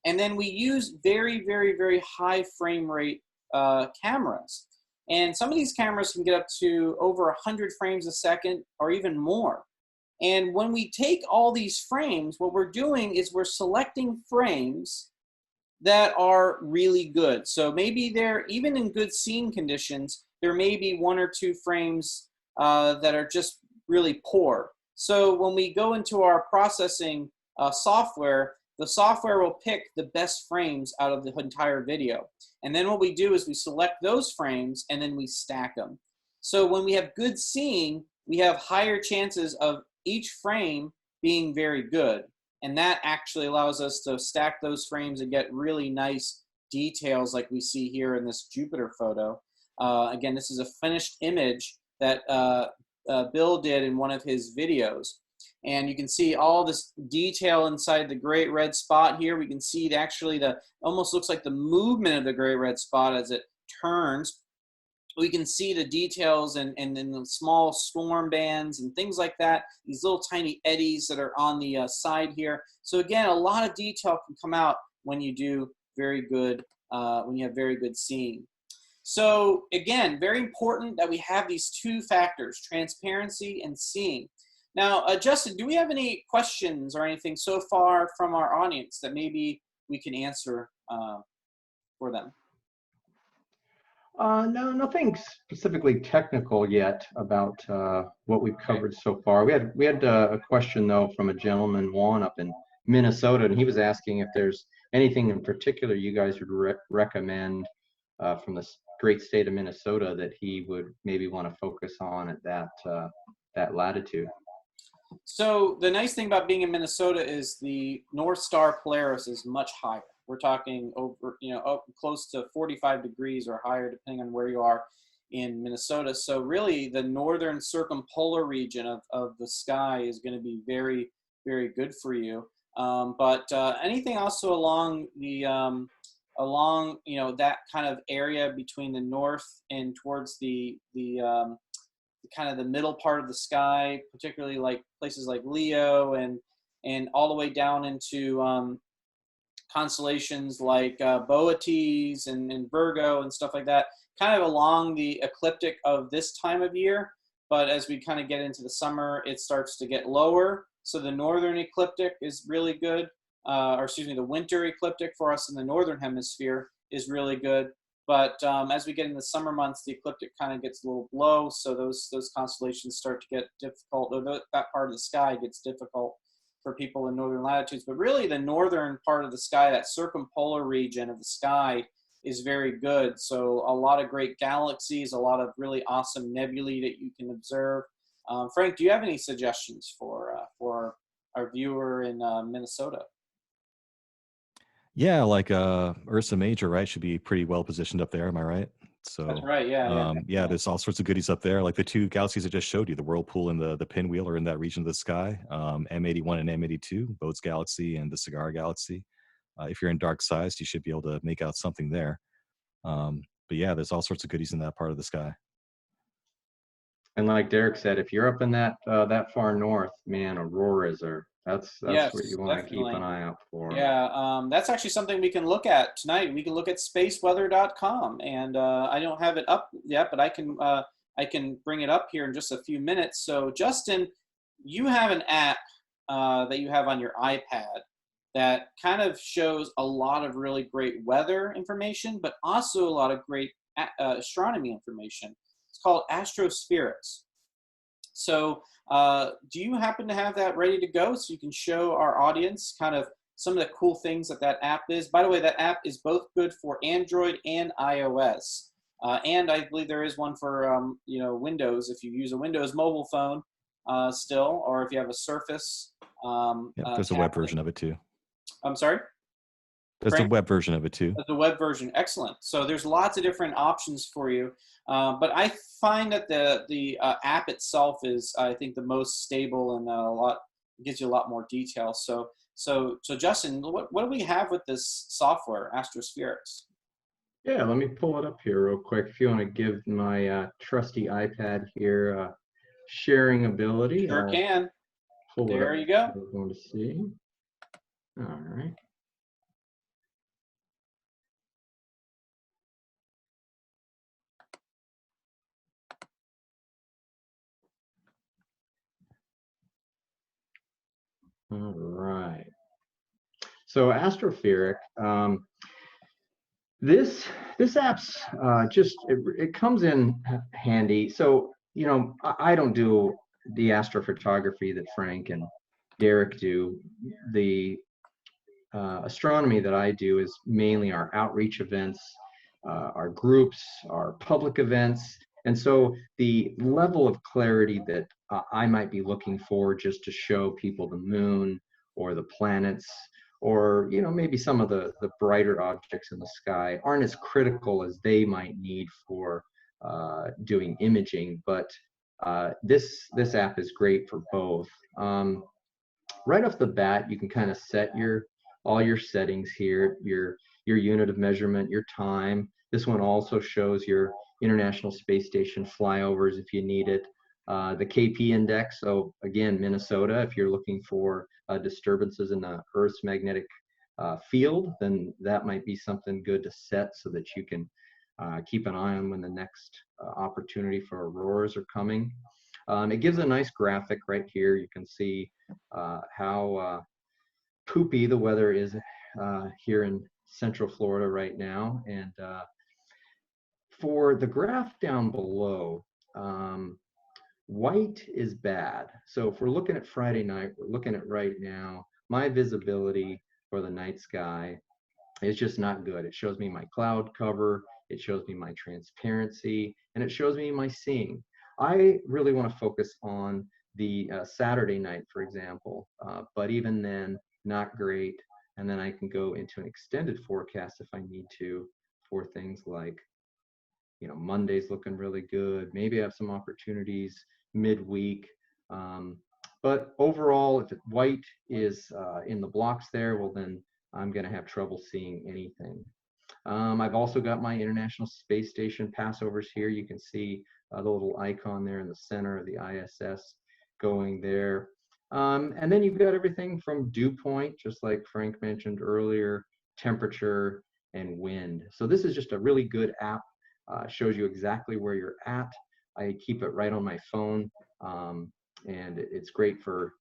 S1: and then we use very, very, very high frame rate cameras. And some of these cameras can get up to over 100 frames a second or even more. And when we take all these frames, what we're doing is we're selecting frames that are really good. So maybe they're, even in good seeing conditions, there may be 1 or 2 frames that are just really poor. So when we go into our processing software, the software will pick the best frames out of the entire video. And then what we do is we select those frames and then we stack them. So when we have good seeing, we have higher chances of each frame being very good. And that actually allows us to stack those frames and get really nice details like we see here in this Jupiter photo. Again, this is a finished image that Bill did in one of his videos. And you can see all this detail inside the great red spot here. We can see actually almost looks like the movement of the great red spot as it turns. We can see the details and the small storm bands and things like that, these little tiny eddies that are on the side here. So again, a lot of detail can come out when you do very good, when you have very good seeing. So again, very important that we have these 2 factors, transparency and seeing. Now, Justin, do we have any questions or anything so far from our audience that maybe we can answer for them?
S3: No, nothing specifically technical yet about what we've covered so far. We had a question though from a gentleman, Juan, up in Minnesota, and he was asking if there's anything in particular you guys would recommend from the great state of Minnesota that he would maybe want to focus on at that latitude.
S1: So the nice thing about being in Minnesota is the North Star Polaris is much higher. We're talking over, close to 45 degrees or higher, depending on where you are in Minnesota. So really the northern circumpolar region of the sky is going to be very, very good for you. But anything also along the, that kind of area between the north and towards the kind of the middle part of the sky, particularly like places like Leo and all the way down into constellations like Boötes and Virgo and stuff like that, kind of along the ecliptic of this time of year. But as we kind of get into the summer, it starts to get lower. So the northern ecliptic is really good, or excuse me, the winter ecliptic for us in the northern hemisphere is really good. But as we get in the summer months, the ecliptic kind of gets a little low, so those constellations start to get difficult, or that part of the sky gets difficult for people in northern latitudes. But really, the northern part of the sky, that circumpolar region of the sky, is very good. So a lot of great galaxies, a lot of really awesome nebulae that you can observe. Frank, do you have any suggestions for our viewer in Minnesota?
S2: Yeah, like Ursa Major, right? Should be pretty well positioned up there. Am I right?
S1: That's
S2: So,
S1: right. Yeah.
S2: yeah, there's all sorts of goodies up there. Like the two galaxies I just showed you, the Whirlpool and the Pinwheel, are in that region of the sky. M81 and M82, Bode's Galaxy and the Cigar Galaxy. If you're in dark size, you should be able to make out something there. But yeah, there's all sorts of goodies in that part of the sky.
S3: And like Derek said, if you're up in that far north, man, auroras are that's
S1: Yes,
S3: what you want to keep
S1: definitely.
S3: an eye out for.
S1: Yeah, that's actually something we can look at tonight. We can look at spaceweather.com, and I don't have it up yet, but I can bring it up here in just a few minutes. So, Justin, you have an app that you have on your iPad that kind of shows a lot of really great weather information, but also a lot of great astronomy information. It's called Astrospherix. So, do you happen to have that ready to go so you can show our audience kind of some of the cool things that app is? By the way, that app is both good for Android and iOS, and I believe there is one for Windows if you use a Windows mobile phone still, or if you have a Surface.
S2: Yeah, there's a web version of it too.
S1: I'm sorry.
S2: There's a web version of it too.
S1: The web version, excellent. So there's lots of different options for you, but I find that the app itself is, I think, the most stable and gives you a lot more detail. So Justin, what do we have with this software, Astrospherix?
S3: Yeah, let me pull it up here real quick. If you want to give my trusty iPad here sharing ability,
S1: Sure can.
S3: Pull
S1: there
S3: it up.
S1: you go.
S3: We're going to see. All right. All right. So Astrospherix, this app's just it comes in handy. So I don't do the astrophotography that Frank and Derek do. The astronomy that I do is mainly our outreach events, our groups, our public events. And so the level of clarity that I might be looking for just to show people the moon or the planets, or maybe some of the brighter objects in the sky, aren't as critical as they might need for doing imaging. But this app is great for both. Right off the bat, you can kind of set all your settings here, your unit of measurement, your time. This one also shows your International Space Station flyovers if you need it. The KP index, so again, Minnesota, if you're looking for disturbances in the Earth's magnetic field, then that might be something good to set so that you can keep an eye on when the next opportunity for auroras are coming. It gives a nice graphic right here. You can see how poopy the weather is here in Central Florida right now. And for the graph down below, white is bad. So if we're looking at Friday night, we're looking at right now, my visibility for the night sky is just not good. It shows me my cloud cover, it shows me my transparency, and it shows me my seeing. I really want to focus on the Saturday night, for example, but even then, not great. And then I can go into an extended forecast if I need to for things like, Monday's looking really good. Maybe I have some opportunities midweek. But overall, if white is in the blocks there, well, then I'm going to have trouble seeing anything. I've also got my International Space Station passovers here. You can see the little icon there in the center of the ISS going there. And then you've got everything from dew point, just like Frank mentioned earlier, temperature, and wind. So this is just a really good app. Shows you exactly where you're at. I keep it right on my phone, and it's great for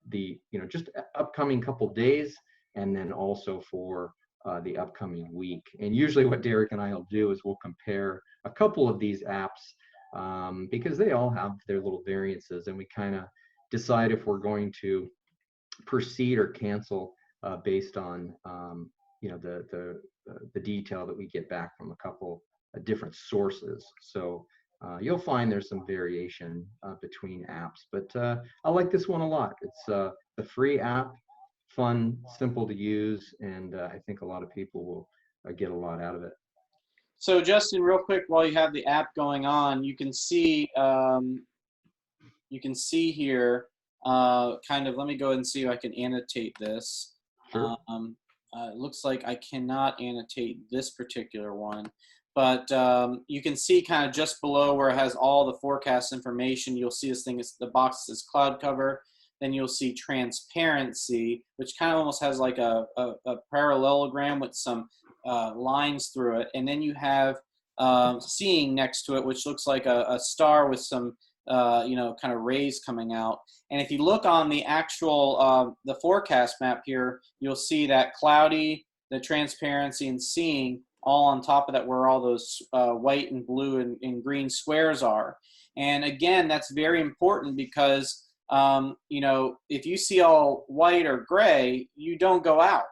S3: the just upcoming couple days, and then also for the upcoming week. And usually what Derek and I will do is we'll compare a couple of these apps, because they all have their little variances, and we kind of decide if we're going to proceed or cancel based on the detail that we get back from a couple of different sources. So you'll find there's some variation between apps, but I like this one a lot. It's the free app, fun, simple to use, and I think a lot of people will get a lot out of it.
S1: So Justin, real quick, while you have the app going on, you can see here, kind of, let me go ahead and see if I can annotate this.
S3: Sure.
S1: It looks like I cannot annotate this particular one, but you can see kind of just below where it has all the forecast information, you'll see this thing, the box says cloud cover. Then you'll see transparency, which kind of almost has like a parallelogram with some lines through it. And then you have seeing next to it, which looks like a star with some kind of rays coming out. And if you look on the actual the forecast map here, you'll see that cloudy, the transparency, and seeing all on top of that, where all those white and blue and green squares are. And again, that's very important because if you see all white or gray, you don't go out.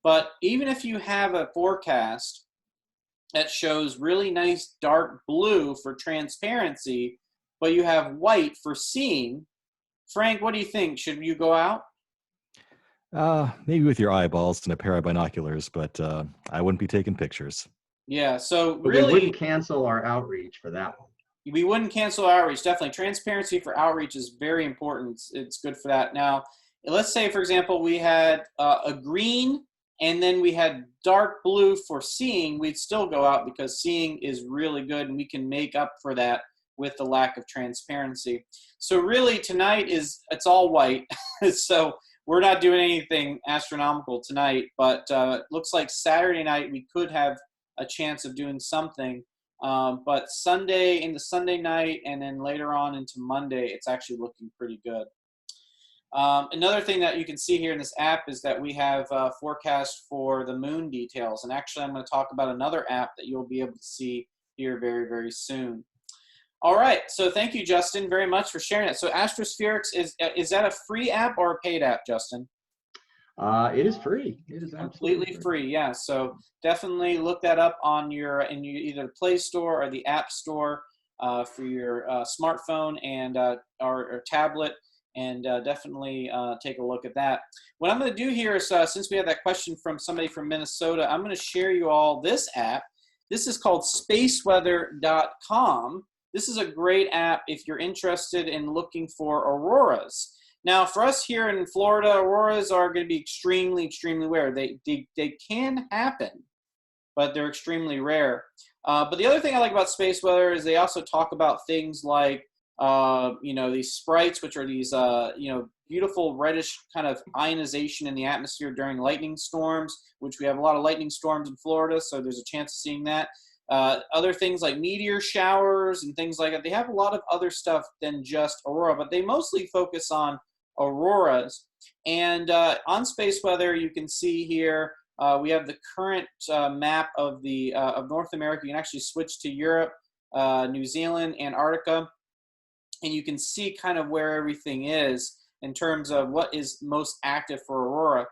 S1: But even if you have a forecast that shows really nice dark blue for transparency, but you have white for seeing, Frank, what do you think? Should you go out?
S2: Maybe with your eyeballs and a pair of binoculars, but I wouldn't be taking pictures.
S1: Yeah, so
S3: But
S1: really,
S3: we wouldn't cancel our outreach for that one.
S1: we wouldn't cancel outreach. Definitely, transparency for outreach is very important. It's good for that. Now, let's say, for example, we had a green and then we had dark blue for seeing. We'd still go out because seeing is really good, and we can make up for that with the lack of transparency. So really, tonight it's all white. So we're not doing anything astronomical tonight, but it looks like Saturday night we could have a chance of doing something. But Sunday, into Sunday night, and then later on into Monday, it's actually looking pretty good. Another thing that you can see here in this app is that we have forecast for the moon details. And actually, I'm going to talk about another app that you'll be able to see here very, very soon. All right, so thank you, Justin, very much for sharing it. So Astrospherics, is that a free app or a paid app, Justin?
S3: It is free. It is
S1: completely free. Yeah, so definitely look that up on your either Play Store or the App Store for your smartphone and or tablet, and definitely take a look at that. What I'm going to do here is, since we have that question from somebody from Minnesota, I'm going to share you all this app. This is called spaceweather.com. This is a great app if you're interested in looking for auroras. Now, for us here in Florida, auroras are going to be extremely, extremely rare. They can happen, but they're extremely rare. But the other thing I like about space weather is they also talk about things like, these sprites, which are these, beautiful reddish kind of ionization in the atmosphere during lightning storms, which we have a lot of lightning storms in Florida, so there's a chance of seeing that. Other things like meteor showers and things like that. They have a lot of other stuff than just aurora, but they mostly focus on auroras. And on space weather, you can see here we have the current map of North America. You can actually switch to Europe, New Zealand, Antarctica, and you can see kind of where everything is in terms of what is most active for aurora.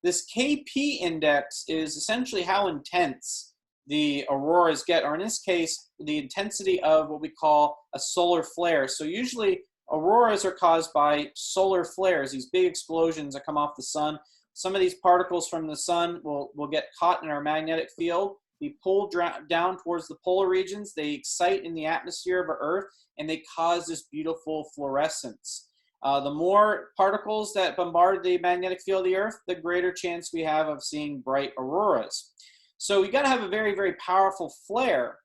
S1: This KP index is essentially how intense the auroras get, or in this case, the intensity of what we call a solar flare. So usually auroras are caused by solar flares, these big explosions that come off the sun. Some of these particles from the sun will get caught in our magnetic field, be pulled down towards the polar regions, they excite in the atmosphere of our Earth, and they cause this beautiful fluorescence. The more particles that bombard the magnetic field of the Earth, the greater chance we have of seeing bright auroras. So we got to have a very, very powerful flare.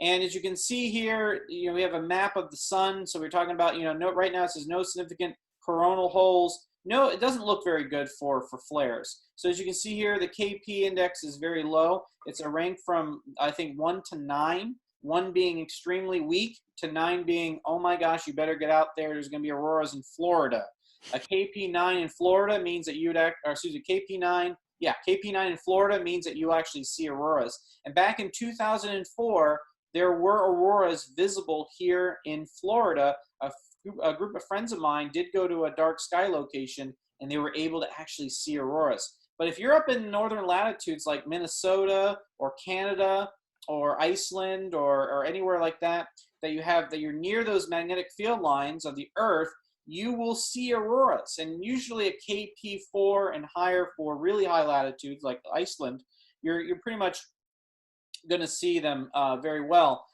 S1: And as you can see here, we have a map of the sun. So we're talking about, right now it says no significant coronal holes. no, it doesn't look very good for flares. So as you can see here, the KP index is very low. It's a rank from, I think, 1 to 9, 1 being extremely weak to 9 being, oh my gosh, you better get out there. There's going to be auroras in Florida. A KP9 in Florida means that you'd, or excuse me, KP9, yeah, KP9 in Florida means that you actually see auroras. And back in 2004, there were auroras visible here in Florida. A group of friends of mine did go to a dark sky location, and they were able to actually see auroras. But if you're up in northern latitudes like Minnesota or Canada or Iceland or anywhere like that, that you're near those magnetic field lines of the Earth, you will see auroras. And usually a KP4 and higher for really high latitudes like Iceland, you're pretty much going to see them very well.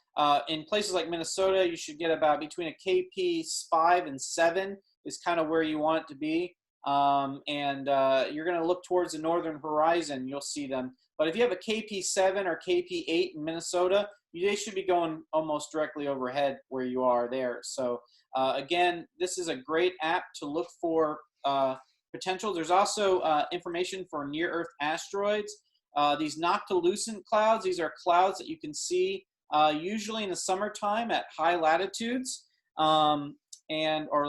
S1: In places like Minnesota, you should get about between a KP 5 and 7 is kind of where you want it to be. You're going to look towards the northern horizon, you'll see them. But if you have a KP 7 or KP 8 in Minnesota, they should be going almost directly overhead where you are there. So again, this is a great app to look for potential. There's also information for near-Earth asteroids. These noctilucent clouds, these are clouds that you can see usually in the summertime at high latitudes, or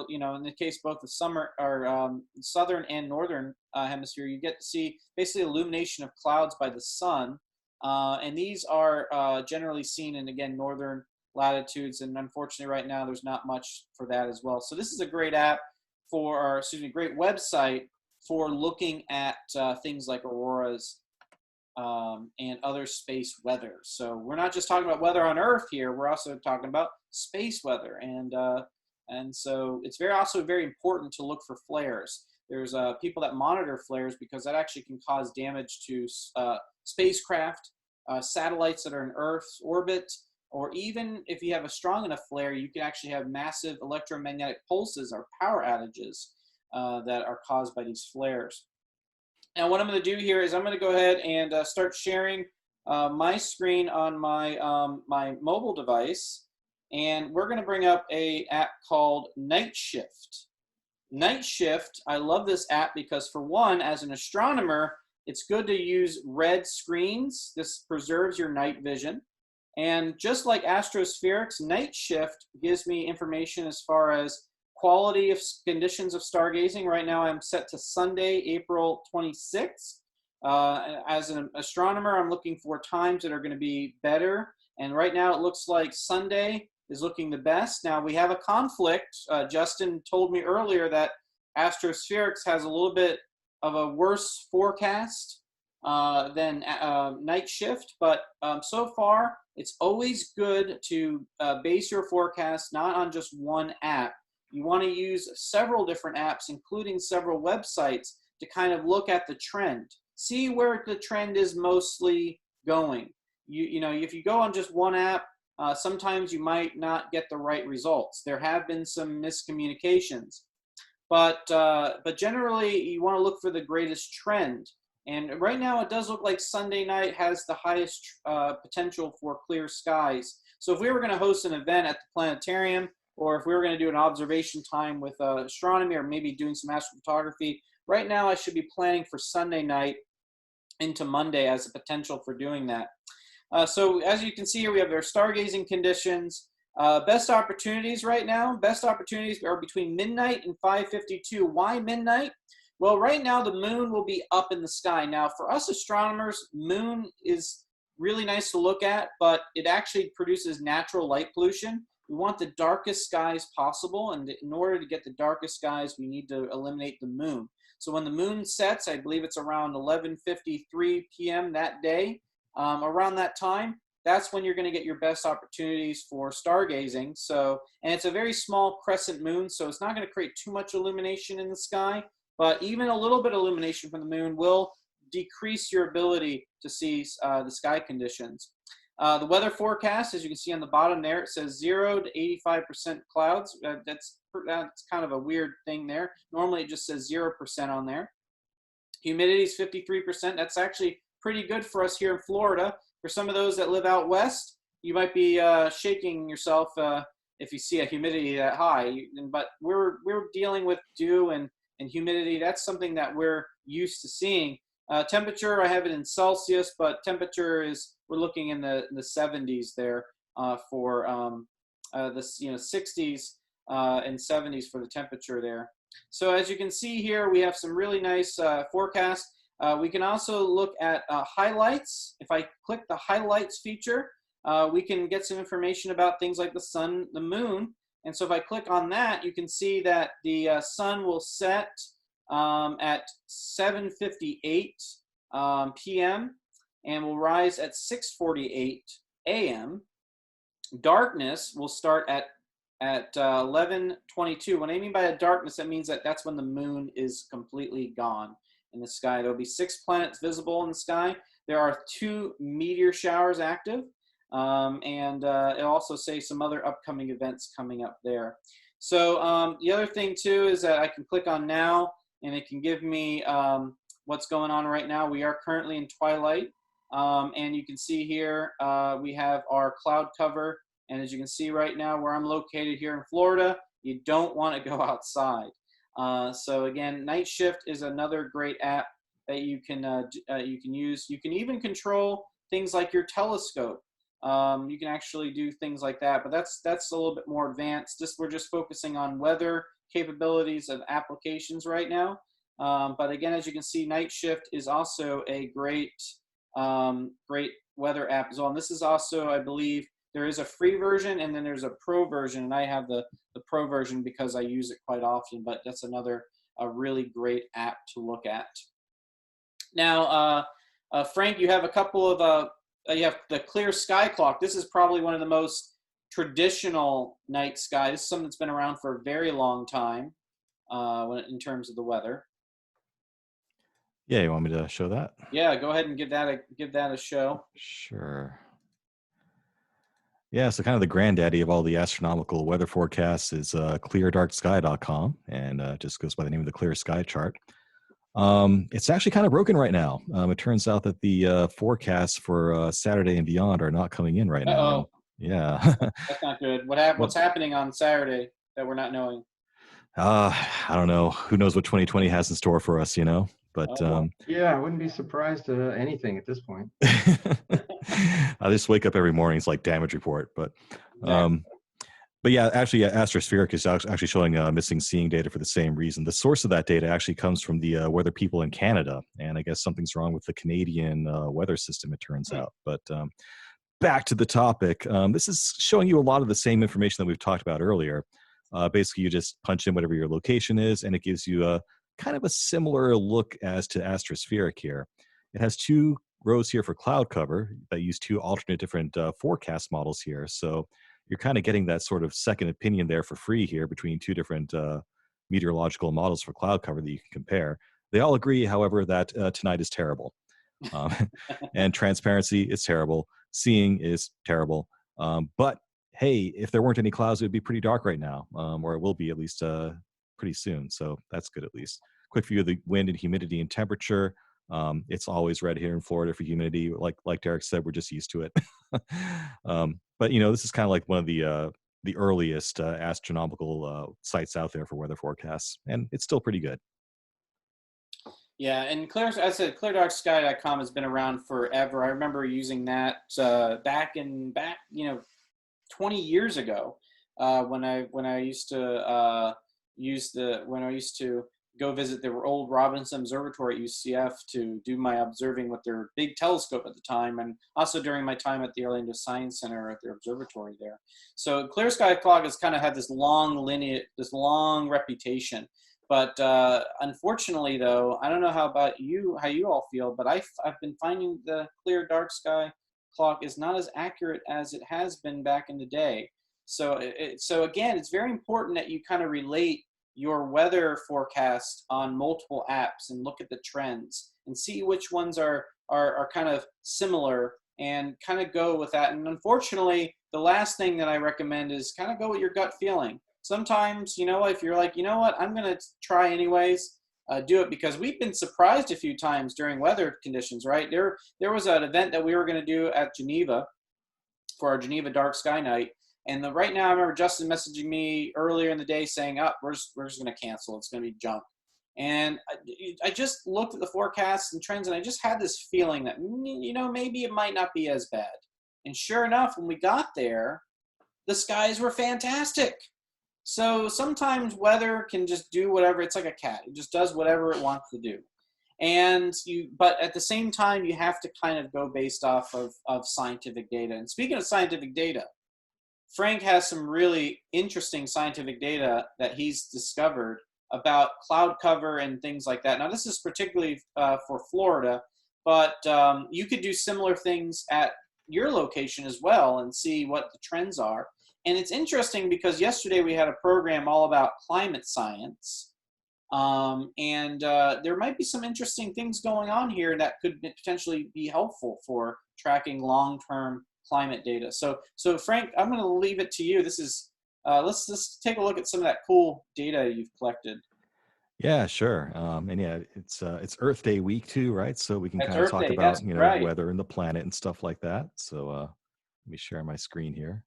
S1: you know, in the case both the summer or southern and northern hemisphere, you get to see basically illumination of clouds by the sun, and these are generally seen in, again, northern latitudes, and unfortunately right now there's not much for that as well. So this is a great app great website for looking at things like auroras and other space weather. So we're not just talking about weather on Earth here, we're also talking about space weather, and so it's also very important to look for flares. There's people that monitor flares because that actually can cause damage to spacecraft, satellites that are in Earth's orbit, or even if you have a strong enough flare, you can actually have massive electromagnetic pulses or power outages that are caused by these flares. Now what I'm going to do here is I'm going to go ahead and start sharing my screen on my, my mobile device, and we're going to bring up an app called Night Shift. Night Shift, I love this app because, for one, as an astronomer, it's good to use red screens. This preserves your night vision. And just like Astrospherics, Night Shift gives me information as far as quality of conditions of stargazing. Right now I'm set to Sunday, April 26th. As an astronomer, I'm looking for times that are going to be better. And right now it looks like Sunday is looking the best. Now we have a conflict. Justin told me earlier that Astrospherics has a little bit of a worse forecast than Night Shift, but so far it's always good to base your forecast not on just one app. You want to use several different apps, including several websites, to kind of look at the trend. See where the trend is mostly going. You know, if you go on just one app, sometimes you might not get the right results. There have been some miscommunications. But generally, you want to look for the greatest trend. And right now, it does look like Sunday night has the highest potential for clear skies. So if we were going to host an event at the planetarium, or if we were going to do an observation time with astronomy, or maybe doing some astrophotography, right now I should be planning for Sunday night into Monday as a potential for doing that. So as you can see here, we have our stargazing conditions. Best opportunities right now. Best opportunities are between midnight and 5:52. Why midnight? Well, right now the moon will be up in the sky. Now, for us astronomers, moon is really nice to look at, but it actually produces natural light pollution. We want the darkest skies possible, and in order to get the darkest skies, we need to eliminate the moon. So when the moon sets, I believe it's around 11:53 p.m. that day, around that time, that's when you're going to get your best opportunities for stargazing. So, and it's a very small crescent moon, so it's not going to create too much illumination in the sky, but even a little bit of illumination from the moon will decrease your ability to see the sky conditions. The weather forecast, as you can see on the bottom there, it says 0 to 85% clouds. That's kind of a weird thing there. Normally it just says 0% on there. Humidity is 53%. That's actually pretty good for us here in Florida. For some of those that live out west, you might be shaking yourself if you see a humidity that high. But we're dealing with dew and and humidity, that's something that we're used to seeing. Temperature, I have it in Celsius, but temperature is, we're looking in the 70s there for the 60s and 70s for the temperature there. So as you can see here, we have some really nice forecasts. We can also look at highlights. If I click the highlights feature, we can get some information about things like the sun, the moon. And so if I click on that, you can see that the sun will set at 7:58 p.m. and will rise at 6:48 a.m. Darkness will start at 11:22. When I mean by a darkness, that means that that's when the moon is completely gone in the sky. There'll be 6 planets visible in the sky. There are 2 meteor showers active. And it'll also say some other upcoming events coming up there. So the other thing too is that I can click on now, and it can give me what's going on right now. We are currently in twilight, and you can see here we have our cloud cover. And as you can see right now, where I'm located here in Florida, you don't want to go outside. So again, Night Shift is another great app that you can use. You can even control things like your telescope. You can actually do things like that, but that's a little bit more advanced. We're just focusing on weather capabilities of applications right now. But again, as you can see, Night Shift is also a great weather app as well. And this is also, I believe, there is a free version and then there's a pro version, and I have the pro version because I use it quite often. But that's another really great app to look at. Now, Frank, you have a couple of you have the clear sky clock. This is probably one of the most traditional night sky. This is something that's been around for a very long time in terms of the weather.
S2: Yeah, you want me to show that?
S1: Yeah, go ahead and give that a show.
S2: Sure. Yeah, so kind of the granddaddy of all the astronomical weather forecasts is cleardarksky.com, and just goes by the name of the clear sky chart. It's actually kind of broken right now. It turns out that the forecasts for Saturday and beyond are not coming in right now.
S1: Uh-oh.
S2: Yeah.
S1: That's not good. What's happening on Saturday that we're not knowing?
S2: I don't know. Who knows what 2020 has in store for us, But
S3: yeah, I wouldn't be surprised at anything at this point.
S2: I just wake up every morning. It's like damage report. But yeah, actually, Astrospheric is actually showing missing seeing data for the same reason. The source of that data actually comes from the weather people in Canada, and I guess something's wrong with the Canadian weather system, it turns out. But back to the topic. This is showing you a lot of the same information that we've talked about earlier. Basically, you just punch in whatever your location is, and it gives you a kind of a similar look as to Astrospheric here. It has 2 rows here for cloud cover that use 2 alternate different forecast models here. So you're kind of getting that sort of second opinion there for free here between 2 different meteorological models for cloud cover that you can compare. They all agree, however, that tonight is terrible. And transparency is terrible. Seeing is terrible. But hey, if there weren't any clouds, it would be pretty dark right now, or it will be at least pretty soon. So that's good at least. Quick view of the wind and humidity and temperature. It's always red here in Florida for humidity. Like Derek said, we're just used to it. But this is kind of like one of the earliest astronomical sites out there for weather forecasts, and it's still pretty good.
S1: Yeah, and cleardarksky.com has been around forever. I remember using that back 20 years ago when I used to go visit the old Robinson Observatory at UCF to do my observing with their big telescope at the time, and also during my time at the Orlando Science Center at their observatory there. So Clear Sky Clock has kind of had this long reputation. But unfortunately, though, I don't know how you all feel, but I've been finding the Clear Dark Sky Clock is not as accurate as it has been back in the day. So again, it's very important that you kind of relate your weather forecast on multiple apps and look at the trends and see which ones are kind of similar and kind of go with that. And unfortunately, the last thing that I recommend is kind of go with your gut feeling. Sometimes, if you're like, I'm going to try anyways, do it, because we've been surprised a few times during weather conditions, right? There was an event that we were going to do at Geneva for our Geneva Dark Sky Night. And right now, I remember Justin messaging me earlier in the day saying, we're just going to cancel. It's going to be junk. And I just looked at the forecasts and trends, and I just had this feeling that, maybe it might not be as bad. And sure enough, when we got there, the skies were fantastic. So sometimes weather can just do whatever. It's like a cat. It just does whatever it wants to do. But at the same time, you have to kind of go based off of scientific data. And speaking of scientific data, Frank has some really interesting scientific data that he's discovered about cloud cover and things like that. Now, this is particularly for Florida, but you could do similar things at your location as well and see what the trends are. And it's interesting because yesterday we had a program all about climate science. There might be some interesting things going on here that could potentially be helpful for tracking long-term climate data. So Frank, I'm going to leave it to you. This is let's just take a look at some of that cool data you've collected.
S2: Yeah, sure. And yeah, it's Earth Day week too, right? So we can
S1: That's
S2: kind of
S1: Earth
S2: talk
S1: Day.
S2: about,
S1: That's right.
S2: weather and the planet and stuff like that. So let me share my screen here.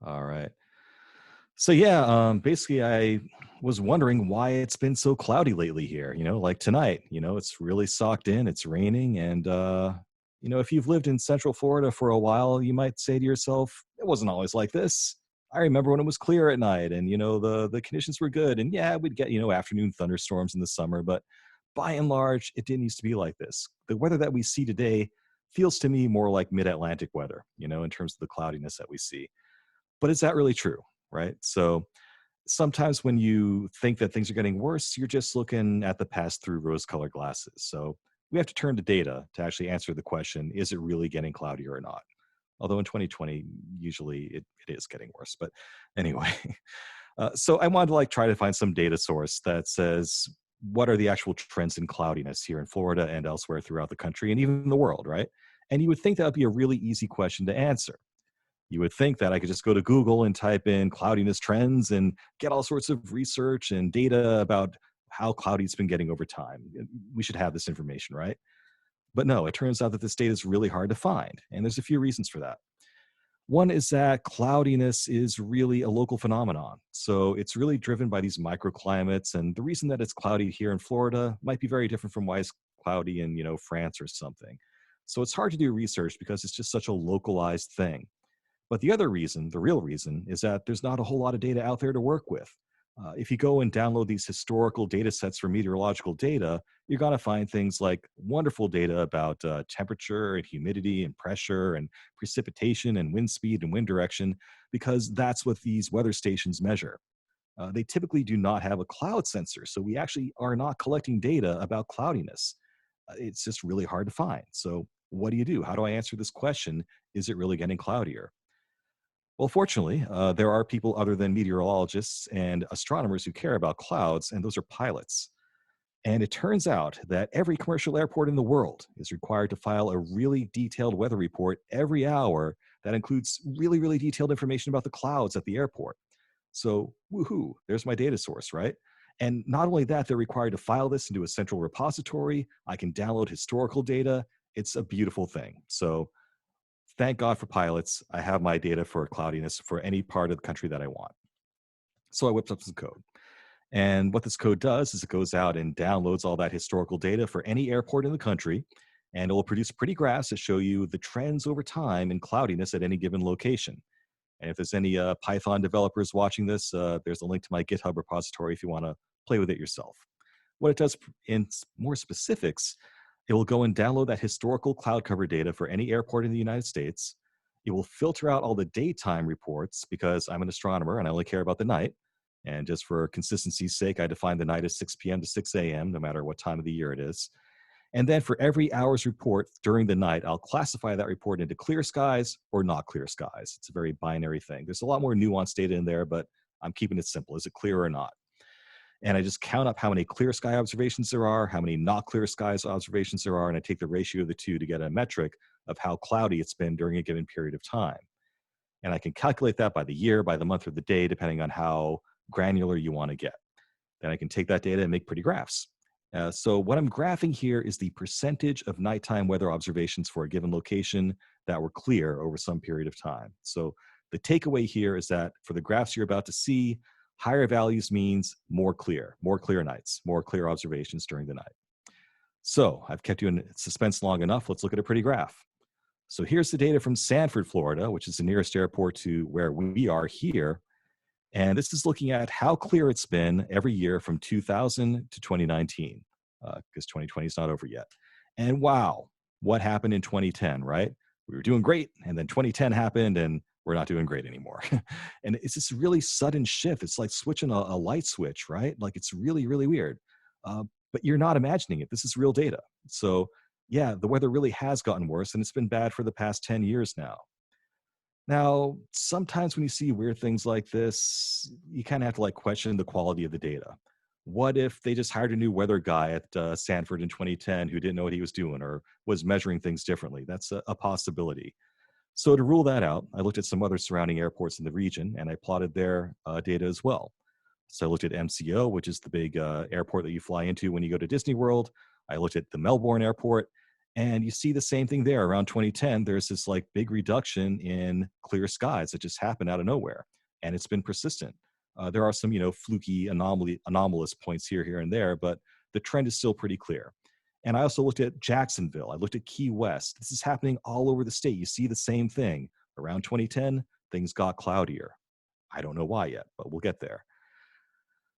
S2: All right. So yeah, basically I was wondering why it's been so cloudy lately here, like tonight, it's really socked in, it's raining. And, if you've lived in Central Florida for a while, you might say to yourself, it wasn't always like this. I remember when it was clear at night and, the conditions were good. And yeah, we'd get, afternoon thunderstorms in the summer, but by and large, it didn't used to be like this. The weather that we see today feels to me more like mid-Atlantic weather, in terms of the cloudiness that we see. But is that really true? Right? So sometimes when you think that things are getting worse, you're just looking at the past through rose-colored glasses. So we have to turn to data to actually answer the question, is it really getting cloudier or not? Although in 2020, usually it is getting worse. But anyway, so I wanted to try to find some data source that says, what are the actual trends in cloudiness here in Florida and elsewhere throughout the country and even the world, right? And you would think that would be a really easy question to answer. You would think that I could just go to Google and type in cloudiness trends and get all sorts of research and data about how cloudy it's been getting over time. We should have this information, right? But no, it turns out that this data is really hard to find. And there's a few reasons for that. One is that cloudiness is really a local phenomenon. So it's really driven by these microclimates. And the reason that it's cloudy here in Florida might be very different from why it's cloudy in, France or something. So it's hard to do research because it's just such a localized thing. But the other reason, the real reason, is that there's not a whole lot of data out there to work with. If you go and download these historical data sets for meteorological data, you're going to find things like wonderful data about temperature and humidity and pressure and precipitation and wind speed and wind direction, because that's what these weather stations measure. They typically do not have a cloud sensor, so we actually are not collecting data about cloudiness. It's just really hard to find. So what do you do? How do I answer this question? Is it really getting cloudier? Well, fortunately, there are people other than meteorologists and astronomers who care about clouds, and those are pilots. And it turns out that every commercial airport in the world is required to file a really detailed weather report every hour that includes really, really detailed information about the clouds at the airport. So, woohoo, there's my data source, right? And not only that, they're required to file this into a central repository. I can download historical data. It's a beautiful thing. So, thank God for pilots. I have my data for cloudiness for any part of the country that I want. So I whipped up some code. And what this code does is it goes out and downloads all that historical data for any airport in the country, and it will produce pretty graphs that show you the trends over time in cloudiness at any given location. And if there's any Python developers watching this, there's a link to my GitHub repository if you want to play with it yourself. What it does in more specifics, it will go and download that historical cloud cover data for any airport in the United States. It will filter out all the daytime reports because I'm an astronomer and I only care about the night. And just for consistency's sake, I define the night as 6 p.m. to 6 a.m., no matter what time of the year it is. And then for every hour's report during the night, I'll classify that report into clear skies or not clear skies. It's a very binary thing. There's a lot more nuanced data in there, but I'm keeping it simple. Is it clear or not? And I just count up how many clear sky observations there are, how many not clear skies observations there are, and I take the ratio of the two to get a metric of how cloudy it's been during a given period of time. And I can calculate that by the year, by the month, or the day, depending on how granular you want to get. Then I can take that data and make pretty graphs. So what I'm graphing here is the percentage of nighttime weather observations for a given location that were clear over some period of time. So the takeaway here is that for the graphs you're about to see, Higher values means more clear nights, more clear observations during the night. So I've kept you in suspense long enough. Let's look at a pretty graph. So here's the data from Sanford, Florida, which is the nearest airport to where we are here. And this is looking at how clear it's been every year from 2000 to 2019, because 2020 is not over yet. And wow, what happened in 2010, right? We were doing great, and then 2010 happened, and we're not doing great anymore. And it's this really sudden shift. It's like switching a light switch, right? Like it's really, really weird. Uh, but you're not imagining it. This is real data. So yeah, the weather really has gotten worse, and it's been bad for the past 10 years now. Now, sometimes when you see weird things like this, you kind of have to like question the quality of the data. What if they just hired a new weather guy at Sanford in 2010 who didn't know what he was doing or was measuring things differently? That's a possibility. So to rule that out, I looked at some other surrounding airports in the region and I plotted their data as well. So I looked at MCO, which is the big airport that you fly into when you go to Disney World. I looked at the Melbourne airport, and you see the same thing there. Around 2010, there's this like big reduction in clear skies that just happened out of nowhere, and it's been persistent. There are some, fluky anomalous points here and there, but the trend is still pretty clear. And I also looked at Jacksonville. I looked at Key West. This is happening all over the state. You see the same thing. Around 2010, things got cloudier. I don't know why yet, but we'll get there.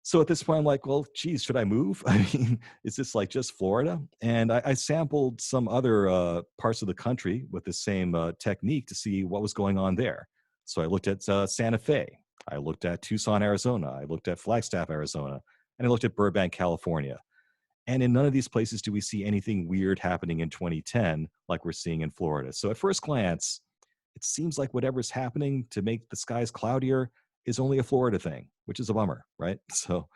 S2: So at this point, I'm like, well, geez, should I move? I mean, is this like just Florida? And I sampled some other parts of the country with the same technique to see what was going on there. So I looked at Santa Fe. I looked at Tucson, Arizona. I looked at Flagstaff, Arizona. And I looked at Burbank, California. And in none of these places do we see anything weird happening in 2010 like we're seeing in Florida. So at first glance, it seems like whatever's happening to make the skies cloudier is only a Florida thing, which is a bummer, right? So,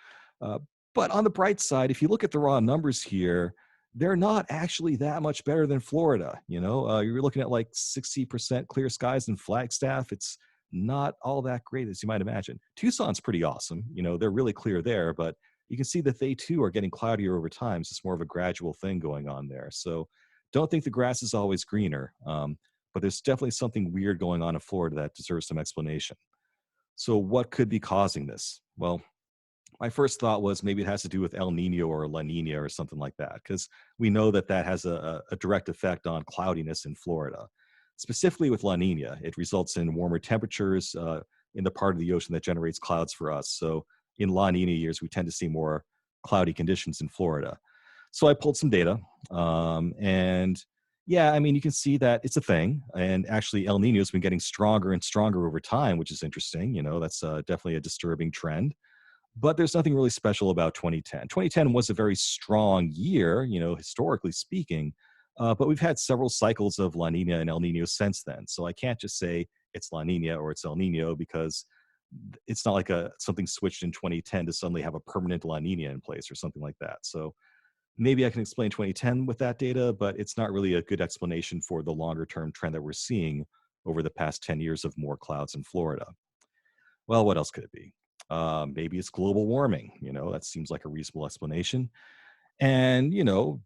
S2: uh, but on the bright side, if you look at the raw numbers here, they're not actually that much better than Florida. You're looking at like 60% clear skies in Flagstaff. It's not all that great as you might imagine. Tucson's pretty awesome. They're really clear there, but you can see that they too are getting cloudier over time. So it's more of a gradual thing going on there. So don't think the grass is always greener. But there's definitely something weird going on in Florida that deserves some explanation. So what could be causing this? Well, my first thought was maybe it has to do with El Nino or La Nina or something like that, because we know that has a direct effect on cloudiness in Florida. Specifically with La Nina, it results in warmer temperatures in the part of the ocean that generates clouds for us. So in La Nina years, we tend to see more cloudy conditions in Florida. So I pulled some data, and yeah, I mean, you can see that it's a thing. And actually, El Nino has been getting stronger and stronger over time, which is interesting. That's definitely a disturbing trend. But there's nothing really special about 2010. 2010 was a very strong year, historically speaking. But we've had several cycles of La Nina and El Nino since then. So I can't just say it's La Nina or it's El Nino because it's not like something switched in 2010 to suddenly have a permanent La Nina in place or something like that. So maybe I can explain 2010 with that data, but it's not really a good explanation for the longer term trend that we're seeing over the past 10 years of more clouds in Florida. Well, what else could it be? Maybe it's global warming. That seems like a reasonable explanation. And,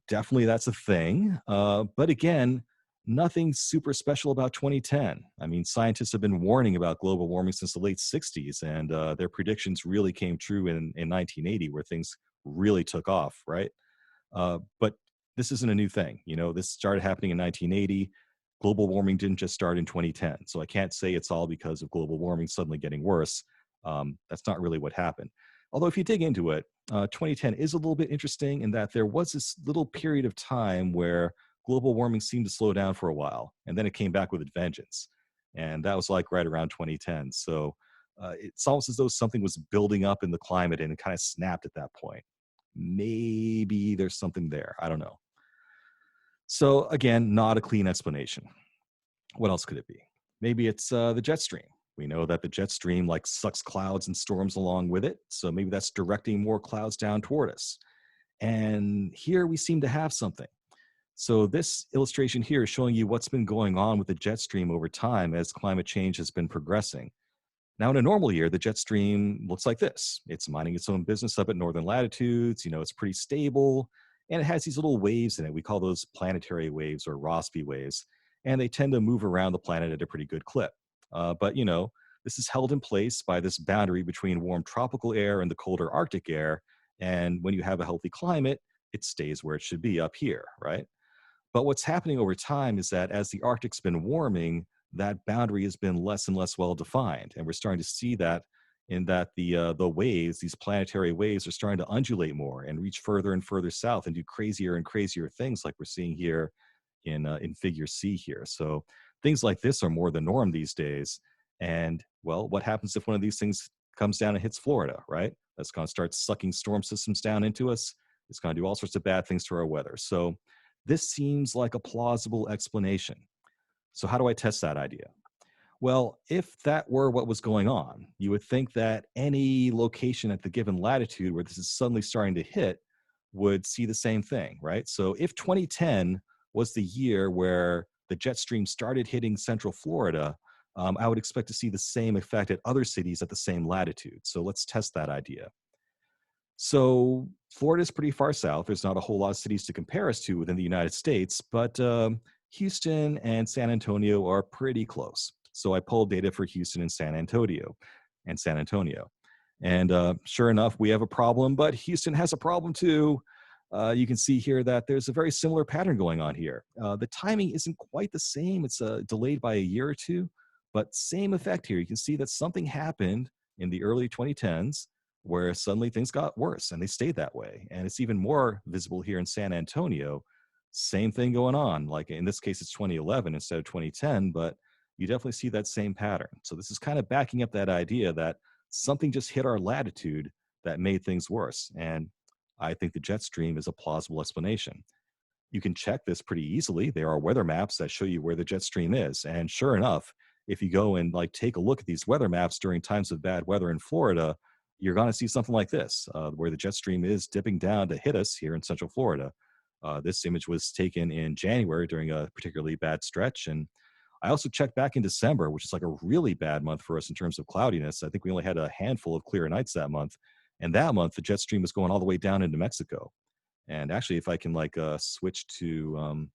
S2: definitely that's a thing. But again, nothing super special about 2010. I mean, scientists have been warning about global warming since the late 60s, and their predictions really came true in 1980, where things really took off, right? But this isn't a new thing. This started happening in 1980. Global warming didn't just start in 2010. So I can't say it's all because of global warming suddenly getting worse. That's not really what happened. Although if you dig into it, 2010 is a little bit interesting in that there was this little period of time where global warming seemed to slow down for a while, and then it came back with a vengeance. And that was like right around 2010. So it's almost as though something was building up in the climate and it kind of snapped at that point. Maybe there's something there. I don't know. So again, not a clean explanation. What else could it be? Maybe it's the jet stream. We know that the jet stream like sucks clouds and storms along with it. So maybe that's directing more clouds down toward us. And here we seem to have something. So this illustration here is showing you what's been going on with the jet stream over time as climate change has been progressing. Now, in a normal year, the jet stream looks like this. It's minding its own business up at northern latitudes. It's pretty stable, and it has these little waves in it. We call those planetary waves or Rossby waves, and they tend to move around the planet at a pretty good clip. But This is held in place by this boundary between warm tropical air and the colder Arctic air. And when you have a healthy climate, it stays where it should be up here, right? But what's happening over time is that as the Arctic's been warming, that boundary has been less and less well defined, and we're starting to see that in that the waves, these planetary waves, are starting to undulate more and reach further and further south and do crazier and crazier things, like we're seeing here in Figure C here. So things like this are more the norm these days. And well, what happens if one of these things comes down and hits Florida, right? That's going to start sucking storm systems down into us. It's going to do all sorts of bad things to our weather. So this seems like a plausible explanation. So how do I test that idea? Well, if that were what was going on, you would think that any location at the given latitude where this is suddenly starting to hit would see the same thing, right? So if 2010 was the year where the jet stream started hitting central Florida, I would expect to see the same effect at other cities at the same latitude. So let's test that idea. So Florida is pretty far south. There's not a whole lot of cities to compare us to within the United States, but Houston and San Antonio are pretty close. So I pulled data for Houston and San Antonio. And sure enough, we have a problem, but Houston has a problem too. You can see here that there's a very similar pattern going on here. The timing isn't quite the same. It's delayed by a year or two, but same effect here. You can see that something happened in the early 2010s where suddenly things got worse and they stayed that way. And it's even more visible here in San Antonio. Same thing going on. Like in this case, it's 2011 instead of 2010, but you definitely see that same pattern. So this is kind of backing up that idea that something just hit our latitude that made things worse. And I think the jet stream is a plausible explanation. You can check this pretty easily. There are weather maps that show you where the jet stream is. And sure enough, if you go and like take a look at these weather maps during times of bad weather in Florida, you're going to see something like this, where the jet stream is dipping down to hit us here in central Florida. This image was taken in January during a particularly bad stretch. And I also checked back in December, which is like a really bad month for us in terms of cloudiness. I think we only had a handful of clear nights that month. And that month, the jet stream was going all the way down into Mexico. And actually, if I can like switch to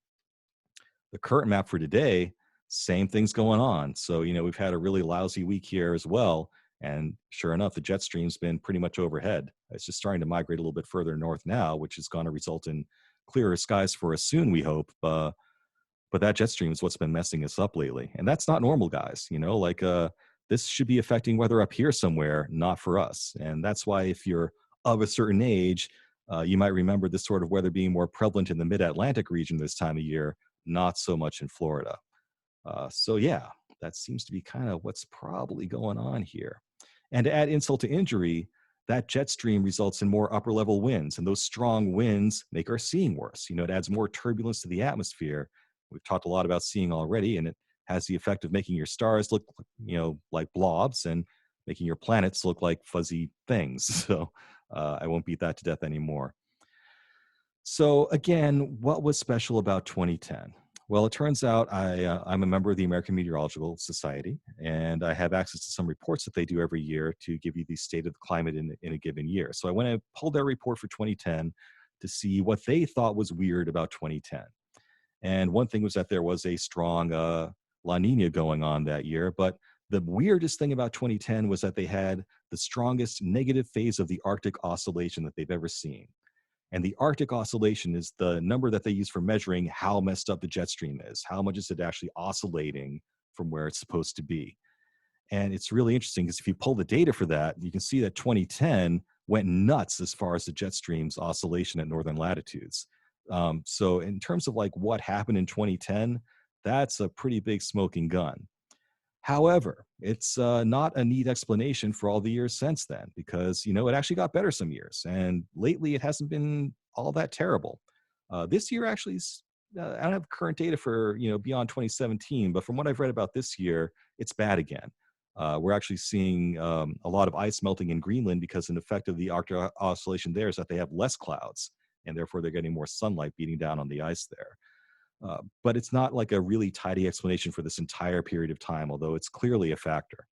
S2: the current map for today, same thing's going on. So, you know, we've had a really lousy week here as well. And sure enough, the jet stream's been pretty much overhead. It's just starting to migrate a little bit further north now, which is going to result in clearer skies for us soon, we hope. But that jet stream is what's been messing us up lately. And that's not normal, guys. You know, like this should be affecting weather up here somewhere, not for us. And that's why if you're of a certain age, you might remember this sort of weather being more prevalent in the mid-Atlantic region this time of year, not so much in Florida. So yeah, that seems to be kind of what's probably going on here. And to add insult to injury, that jet stream results in more upper level winds, and those strong winds make our seeing worse. You know, it adds more turbulence to the atmosphere. We've talked a lot about seeing already, and it has the effect of making your stars look, you know, like blobs and making your planets look like fuzzy things. So I won't beat that to death anymore. So again, what was special about 2010? Well, it turns out I'm a member of the American Meteorological Society, and I have access to some reports that they do every year to give you the state of the climate in a given year. So I went and pulled their report for 2010 to see what they thought was weird about 2010. And one thing was that there was a strong La Nina going on that year. But the weirdest thing about 2010 was that they had the strongest negative phase of the Arctic oscillation that they've ever seen. And the Arctic oscillation is the number that they use for measuring how messed up the jet stream is. How much is it actually oscillating from where it's supposed to be? And it's really interesting because if you pull the data for that, you can see that 2010 went nuts as far as the jet stream's oscillation at northern latitudes. So in terms of like what happened in 2010, that's a pretty big smoking gun. However, it's not a neat explanation for all the years since then, because, you know, it actually got better some years. And lately it hasn't been all that terrible. This year actually is, I don't have current data for, you know, beyond 2017, but from what I've read about this year, it's bad again. We're actually seeing a lot of ice melting in Greenland because an effect of the Arctic oscillation there is that they have less clouds, and therefore they're getting more sunlight beating down on the ice there. But it's not like a really tidy explanation for this entire period of time, although it's clearly a factor.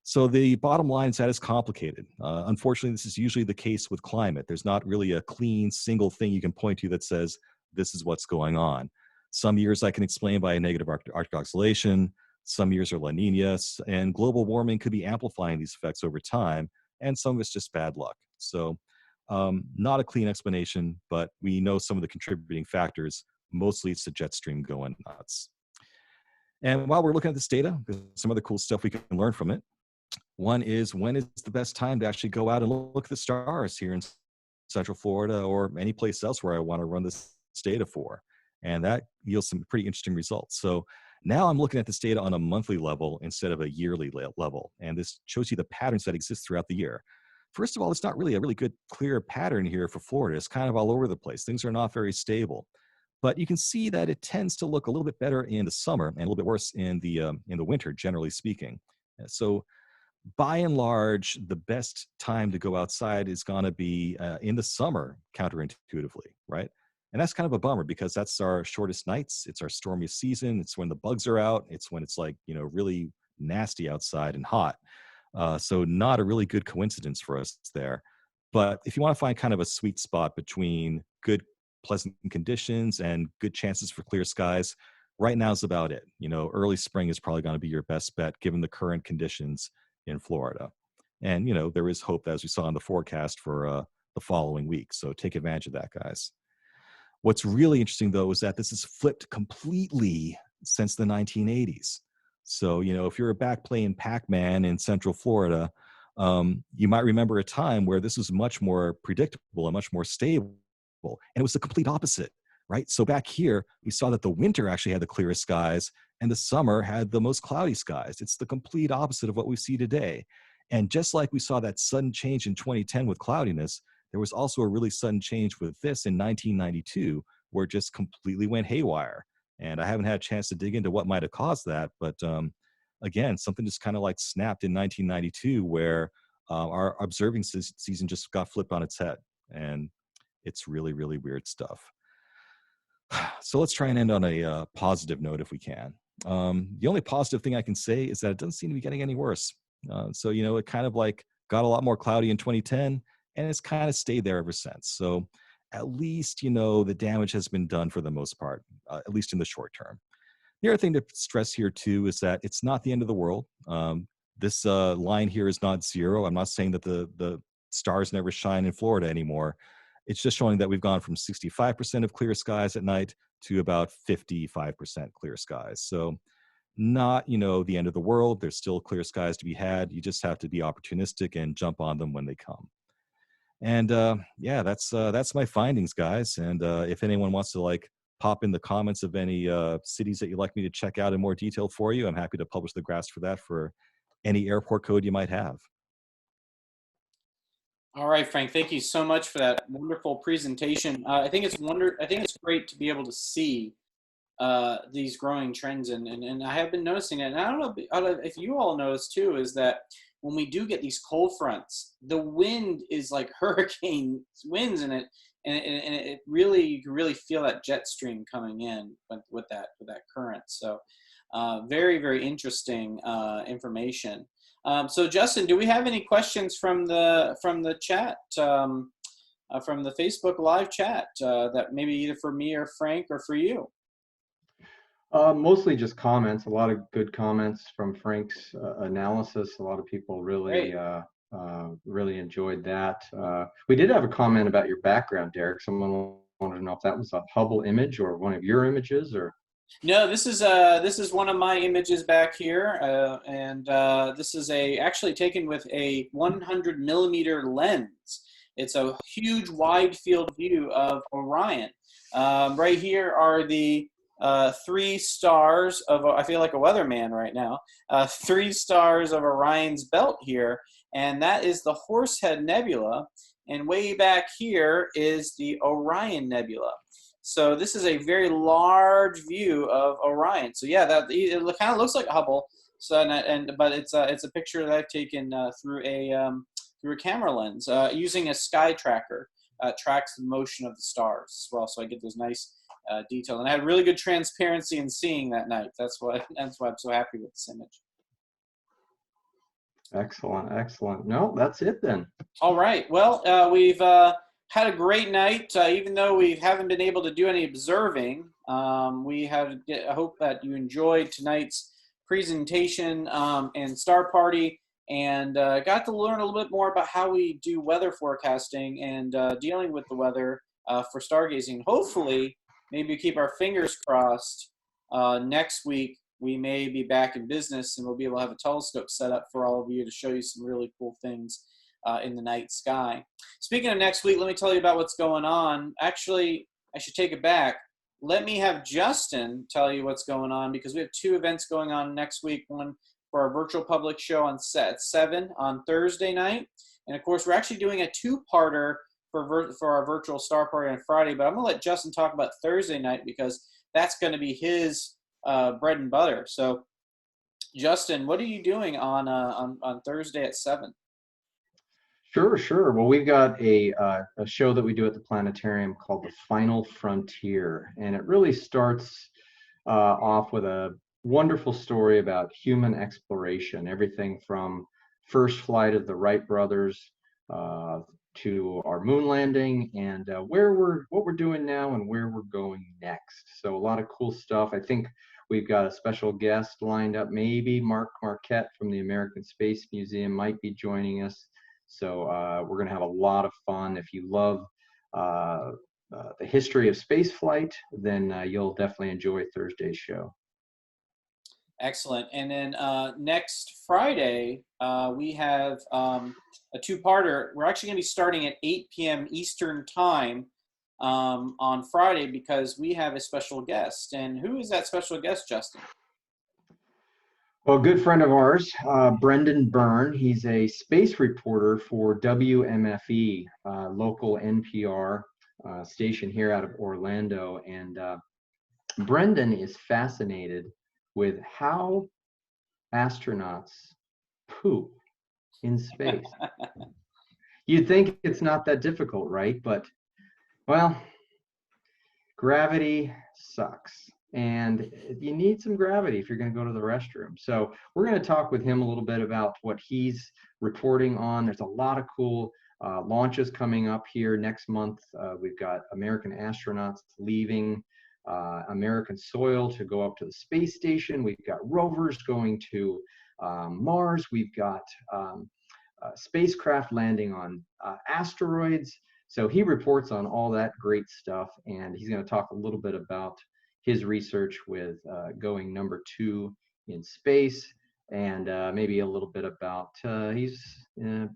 S2: So the bottom line is that it's complicated. Unfortunately, this is usually the case with climate. There's not really a clean single thing you can point to that says this is what's going on. Some years I can explain by a negative Arctic oscillation. Some years are La Nina, and global warming could be amplifying these effects over time, and some of it's just bad luck. So not a clean explanation, but we know some of the contributing factors. Mostly it's the jet stream going nuts. And while we're looking at this data, there's some other cool stuff we can learn from it. One is, when is the best time to actually go out and look at the stars here in Central Florida or any place else where I want to run this data for? And that yields some pretty interesting results. So now I'm looking at this data on a monthly level instead of a yearly level. And this shows you the patterns that exist throughout the year. First of all, it's not really a really good, clear pattern here for Florida. It's kind of all over the place. Things are not very stable. But you can see that it tends to look a little bit better in the summer and a little bit worse in the winter, generally speaking. So by and large, the best time to go outside is going to be in the summer, counterintuitively, right? And that's kind of a bummer because that's our shortest nights. It's our stormiest season. It's when the bugs are out. It's when it's like, really nasty outside and hot. So not a really good coincidence for us there. But if you want to find kind of a sweet spot between good, pleasant conditions and good chances for clear skies, right now is about it. Early spring is probably going to be your best bet given the current conditions in Florida. And, there is hope, as we saw in the forecast, for the following week. So take advantage of that, guys. What's really interesting, though, is that this has flipped completely since the 1980s. So, if you're back playing Pac-Man in Central Florida, you might remember a time where this was much more predictable and much more stable. And it was the complete opposite, right? So back here, we saw that the winter actually had the clearest skies and the summer had the most cloudy skies. It's the complete opposite of what we see today. And just like we saw that sudden change in 2010 with cloudiness, there was also a really sudden change with this in 1992, where it just completely went haywire. And I haven't had a chance to dig into what might have caused that. But again, something just kind of like snapped in 1992, where our observing season just got flipped on its head. And it's really, really weird stuff. So let's try and end on a positive note if we can. The only positive thing I can say is that it doesn't seem to be getting any worse. So, it kind of like got a lot more cloudy in 2010, and it's kind of stayed there ever since. So at least, the damage has been done for the most part, at least in the short term. The other thing to stress here, too, is that it's not the end of the world. This line here is not zero. I'm not saying that the stars never shine in Florida anymore. It's just showing that we've gone from 65% of clear skies at night to about 55% clear skies. So not, the end of the world. There's still clear skies to be had. You just have to be opportunistic and jump on them when they come. And yeah, that's my findings, guys. And if anyone wants to pop in the comments of any cities that you'd like me to check out in more detail for you, I'm happy to publish the graphs for that for any airport code you might have.
S1: All right, Frank, thank you so much for that wonderful presentation. I think it's great to be able to see these growing trends, and I have been noticing it. And I don't know if you all notice too, is that when we do get these cold fronts, the wind is like hurricane winds in it, and it really, you can really feel that jet stream coming in with that current. So very, very interesting information. So Justin, do we have any questions from the chat, from the Facebook live chat, that maybe either for me or Frank or for you?
S3: Mostly just comments. A lot of good comments from Frank's analysis. A lot of people really really enjoyed that. We did have a comment about your background, Derek. Someone wanted to know if that was a Hubble image or one of your images, or.
S1: No, this is one of my images back here, and this is actually taken with a 100 millimeter lens. It's a huge wide field view of Orion. Right here are the 3 stars of, I feel like a weatherman right now, 3 stars of Orion's belt here, and that is the Horsehead Nebula, and way back here is the Orion Nebula. So this is a very large view of Orion. So yeah, it kind of looks like Hubble. So but it's a picture that I've taken through a camera lens using a sky tracker. Tracks the motion of the stars as well, so I get those nice details. And I had really good transparency in seeing that night. That's why I'm so happy with this image.
S3: Excellent. No, that's it then.
S1: All right. Well, we've had a great night, even though we haven't been able to do any observing. I hope that you enjoyed tonight's presentation and star party, and got to learn a little bit more about how we do weather forecasting and dealing with the weather for stargazing. Hopefully, maybe keep our fingers crossed, next week we may be back in business and we'll be able to have a telescope set up for all of you to show you some really cool things in the night sky. Speaking of next week, let me tell you about what's going on. Actually, I should take it back. Let me have Justin tell you what's going on, because we have 2 events going on next week. One for our virtual public show on set 7 on Thursday night. And of course, we're actually doing a 2-parter for our virtual star party on Friday, but I'm gonna let Justin talk about Thursday night because that's gonna be his bread and butter. So Justin, what are you doing on Thursday at 7?
S3: Sure. Well, we've got a show that we do at the planetarium called The Final Frontier, and it really starts off with a wonderful story about human exploration, everything from first flight of the Wright brothers to our moon landing, and what we're doing now and where we're going next. So a lot of cool stuff. I think we've got a special guest lined up. Maybe Mark Marquette from the American Space Museum might be joining us. So we're going to have a lot of fun. If you love the history of space flight, then you'll definitely enjoy Thursday's show.
S1: Excellent. And then next Friday, we have a 2-parter. We're actually going to be starting at 8 p.m. Eastern Time on Friday because we have a special guest. And who is that special guest, Justin?
S3: Well, a good friend of ours, Brendan Byrne. He's a space reporter for WMFE, local NPR station here out of Orlando. And Brendan is fascinated with how astronauts poop in space. You'd think it's not that difficult, right? But, well, gravity sucks. And you need some gravity if you're going to go to the restroom. So we're going to talk with him a little bit about what he's reporting on. There's a lot of cool launches coming up here next month. We've got American astronauts leaving American soil to go up to the space station. We've got rovers going to Mars. We've got spacecraft landing on asteroids. So he reports on all that great stuff, and he's going to talk a little bit about his research with going number 2 in space, and maybe a little bit about he's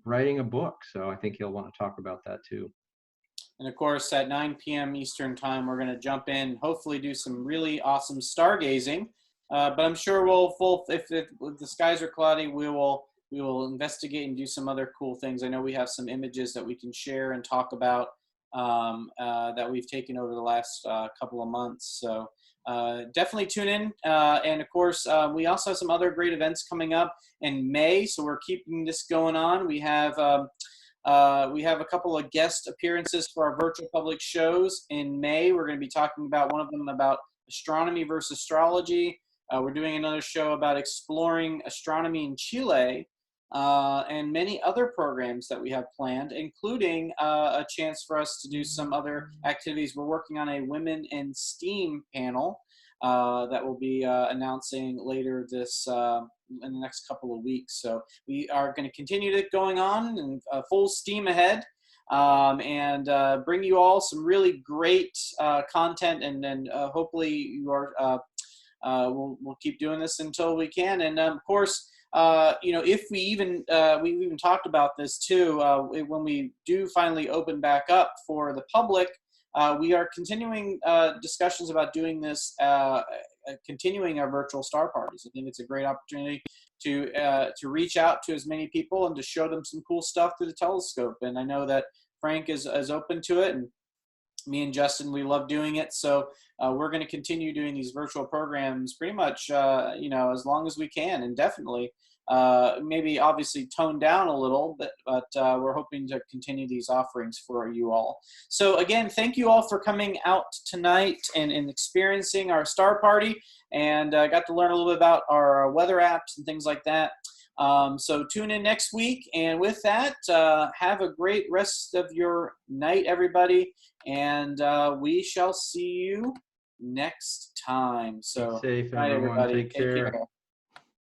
S3: writing a book. So I think he'll want to talk about that too.
S1: And of course, at 9 p.m. Eastern Time, we're going to jump in, hopefully do some really awesome stargazing. But I'm sure if the skies are cloudy, we will investigate and do some other cool things. I know we have some images that we can share and talk about that we've taken over the last couple of months. So definitely tune in. And of course, we also have some other great events coming up in May. So we're keeping this going on. We have a couple of guest appearances for our virtual public shows in May. We're going to be talking about one of them about astronomy versus astrology. We're doing another show about exploring astronomy in Chile. And many other programs that we have planned, including a chance for us to do some other activities. We're working on a Women in STEAM panel that we'll be announcing later this in the next couple of weeks. So we are going to continue it going on and full steam ahead, and bring you all some really great content, and then hopefully you are we'll keep doing this until we can. And of course, if we even talked about this too, when we do finally open back up for the public, we are continuing discussions about doing this, continuing our virtual star parties. I think it's a great opportunity to reach out to as many people and to show them some cool stuff through the telescope. And I know that Frank is open to it, and me and Justin, we love doing it. So we're going to continue doing these virtual programs pretty much, as long as we can, and definitely maybe obviously toned down a little, but we're hoping to continue these offerings for you all. So again, thank you all for coming out tonight and experiencing our star party, and got to learn a little bit about our weather apps and things like that. So tune in next week, and with that, have a great rest of your night, everybody, and we shall see you next time. So
S3: be safe,
S1: night,
S3: everyone.
S1: everybody.
S3: Take care.